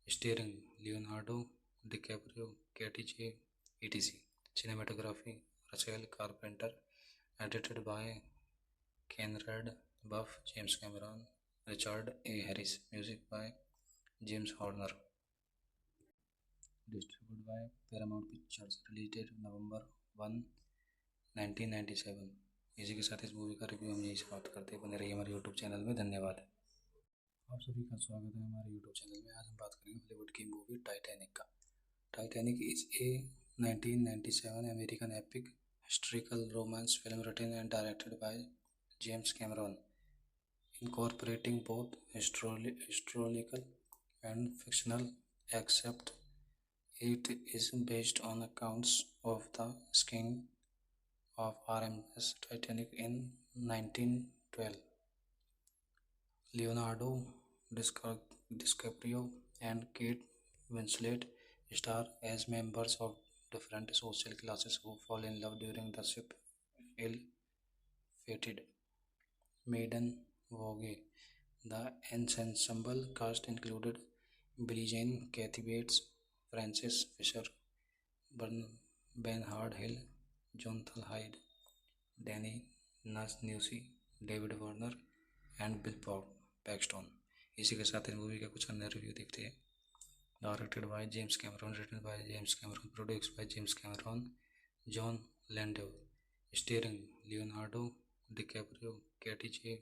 starring Leonardo DiCaprio, Katie J etc. Cinematography Rachel Carpenter, edited by Conrad Buff, James Cameron, Richard A. Harris, music by James Horner, distributed by Paramount Pictures, released November 1, 1997। इसी के साथ इस movie का review हम यही समाप्त करते हैं। बने रहिए हमारे यूट्यूब चैनल में। धन्यवाद। आप सभी का स्वागत है हमारे यूट्यूब चैनल में। आज हम बात करेंगे हॉलीवुड की मूवी टाइटैनिक का। Titanic is a 1997 American epic historical romance film written and directed by James Cameron, incorporating both historical and fictional, except it is based on accounts of the sinking of RMS Titanic in 1912. Leonardo DiCaprio and Kate Winslet star as members of different social classes who fall in love during the ship ill-fated Maiden Vogue. The ensemble cast included Billie Jean, Kathy Bates, Frances Fisher, Bernard Hill, Jonathan Hyde, Danny Nussi, David Warner and Bill Paxton. इसी के साथ इस movie का कुछ अन्य review देखते हैं। Directed by James Cameron, written by James Cameron, produced by James Cameron, John Landau, starring Leonardo DiCaprio, Katie J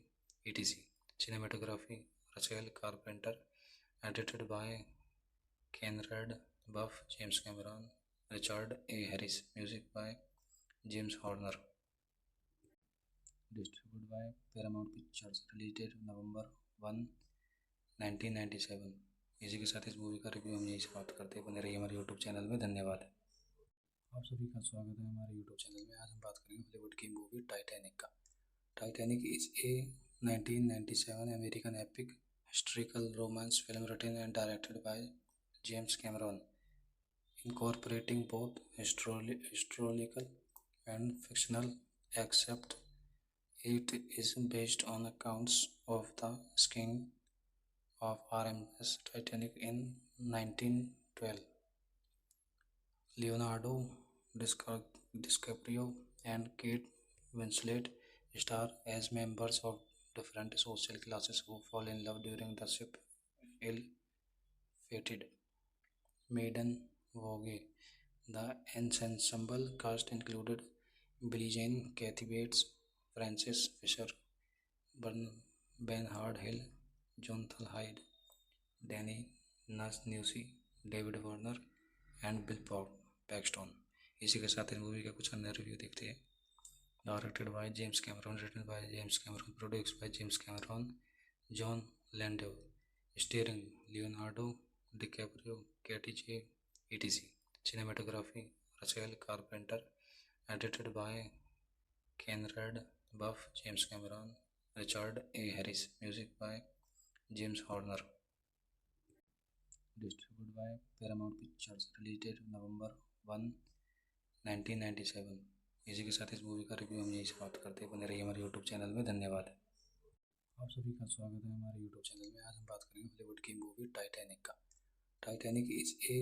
etc. Cinematography Rachel Carpenter, edited by Conrad Buff, James Cameron, Richard A. Harris, music by James Horner. Distributed by Paramount Pictures. Released November 1, 1997. इसी के साथ इस movie का review हम यही समाप्त करते हैं। बने रहिए हमारे यूट्यूब चैनल में। धन्यवाद। आप सभी का स्वागत है हमारे यूट्यूब चैनल में। आज हम बात करेंगे हॉलीवुड की मूवी टाइटैनिक का। Titanic is a 1997 American epic historical romance film written and directed by James Cameron, incorporating both historical and fictional, except it is based on accounts of the sinking of RMS Titanic in 1912. Leonardo DiCaprio and Kate Winslet star as members of different social classes who fall in love during the ship ill-fated maiden voyage. The ensemble cast included Billie Jean, Kathy Bates, Frances Fisher, Bernard Hill, Jonathan Hyde, Danny Newsy, David Warner and Bill Paxton. इसी के साथ इस movie का कुछ अन्य review देखते हैं। Directed by James Cameron, written by James Cameron, produced by James Cameron, John Landau, starring Leonardo DiCaprio, Katie J etc. Cinematography Russell Carpenter, edited by Conrad Buff, James Cameron, Richard A. Harris, music by James Horner. Distributed by Paramount Pictures. Released November 1, 1997. इसी के साथ इस movie का review हम यही समाप्त करते हैं। बने रहिए हमारे यूट्यूब चैनल में। धन्यवाद। आप सभी का स्वागत है हमारे यूट्यूब चैनल में। आज हम बात करेंगे हॉलीवुड की मूवी टाइटैनिक का। Titanic is a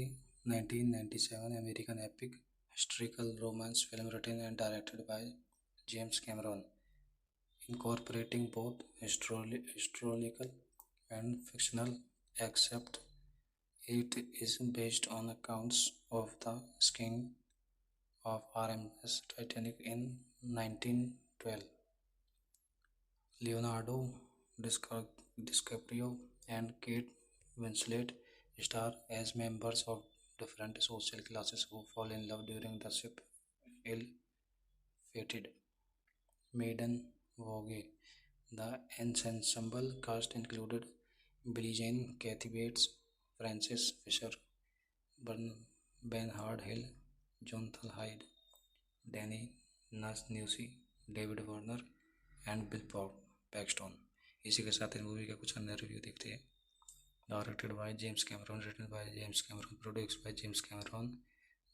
1997 American epic historical romance film written and directed by James Cameron, incorporating both historical and fictional, except it is based on accounts of the sinking of RMS Titanic in 1912. Leonardo DiCaprio and Kate Winslet star as members of different social classes who fall in love during the ship ill-fated maiden voyage. The ensemble cast included Billie Jean, Kathy Bates, Frances Fisher, Bernard Hill, Jonathan Hyde, Danny Newsy, David Warner and Bill Paxton. इसी के साथ इस movie का कुछ अन्य review देखते हैं। Directed by James Cameron, written by James Cameron, produced by James Cameron,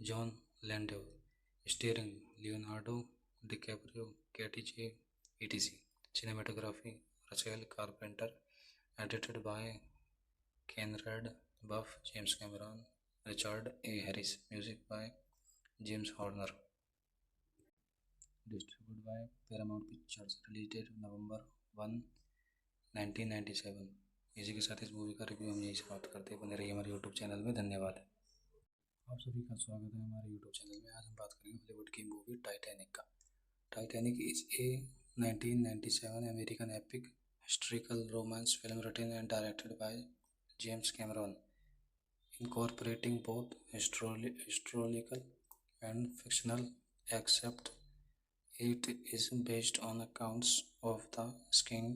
John Landau, starring Leonardo DiCaprio, Katie J etc. Cinematography Russell Carpenter, edited by Conrad Buff, James Cameron, Richard A. Harris, music by James Horner. Distributed by Paramount Pictures. Released November 1, 1997. इसी के साथ इस movie का review हम यही समाप्त करते हैं। बने रहिए हमारे यूट्यूब चैनल में। धन्यवाद। आप सभी का स्वागत है हमारे यूट्यूब चैनल में। आज हम बात करेंगे हॉलीवुड की मूवी टाइटैनिक का। Titanic is a 1997 American epic historical romance film written and directed by James Cameron, incorporating both historical and fictional, except it is based on accounts of the sinking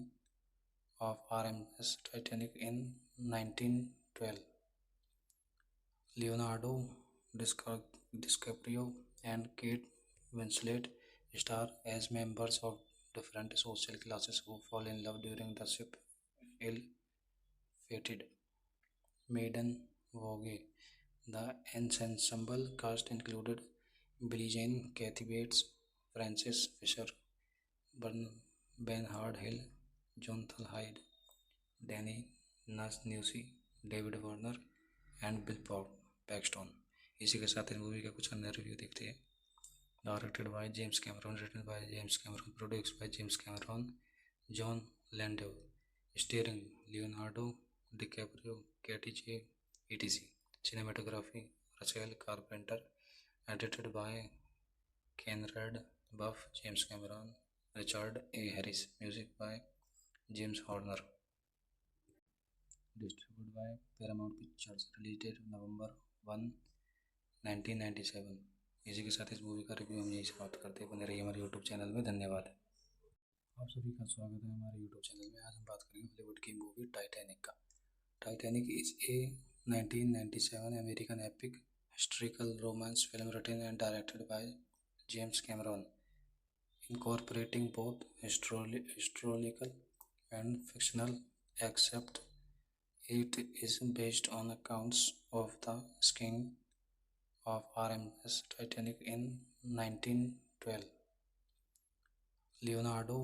of RMS Titanic in 1912. Leonardo DiCaprio and Kate Winslet star as members of different social classes who fall in love during the ship ill-fated maiden voyage. The ensemble cast included Billie Jean, Kathy Bates, Frances Fisher, Bernard Hill, Jonathan Hyde, Danny Newsy, David Warner and Bill Paxton. इसी के साथ इस movie का कुछ अन्य review देखते हैं। Directed by James Cameron, written by James Cameron, produced by James Cameron, John Landau, starring Leonardo DiCaprio, Katie J etc. Cinematography Russell Carpenter, edited by Conrad Buff, James Cameron, Richard A. Harris, music by James Horner. Distributed by Paramount Pictures. Released November 1, 1997. इसी के साथ इस movie का review हम यही समाप्त करते हैं। बने रहिए हमारे यूट्यूब चैनल में। धन्यवाद। आप सभी का स्वागत है हमारे यूट्यूब चैनल में। आज हम बात करेंगे हॉलीवुड की मूवी टाइटैनिक का। Titanic is a 1997 American epic historical romance film written and directed by James Cameron, incorporating both historical and fictional, except it is based on accounts of the sinking of RMS Titanic in 1912. Leonardo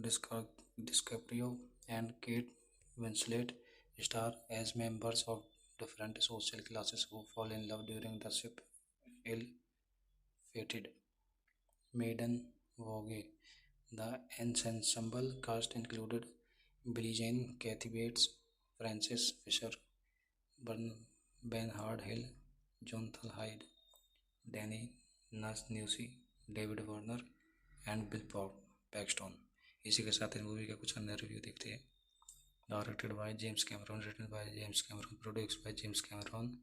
DiCaprio and Kate Winslet star as members of different social classes who fall in love during the ship ill-fated maiden voyage. The ensemble cast included Billie Jean, Kathy Bates, Frances Fisher, Bernard Hill, Jonathan Hyde, Danny Newsy, David Warner and Bill Paxton. इसी के साथ इस movie का कुछ अन्य review देखते हैं। Directed by James Cameron, written by James Cameron, produced by James Cameron,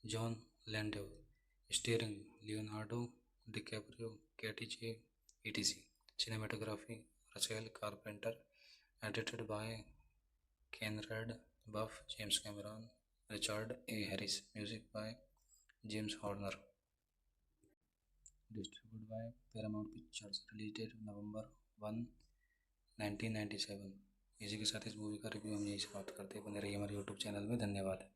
John Landau, starring Leonardo DiCaprio, Katie J etc. Cinematography Rachel Carpenter, edited by Conrad Buff, James Cameron, Richard A. Harris, music by James Horner, distributed by Paramount Pictures, released November 1, 1997। इसी के साथ इस movie का review हम यही समाप्त करते हैं। बने रहिए हमारे यूट्यूब चैनल में। धन्यवाद।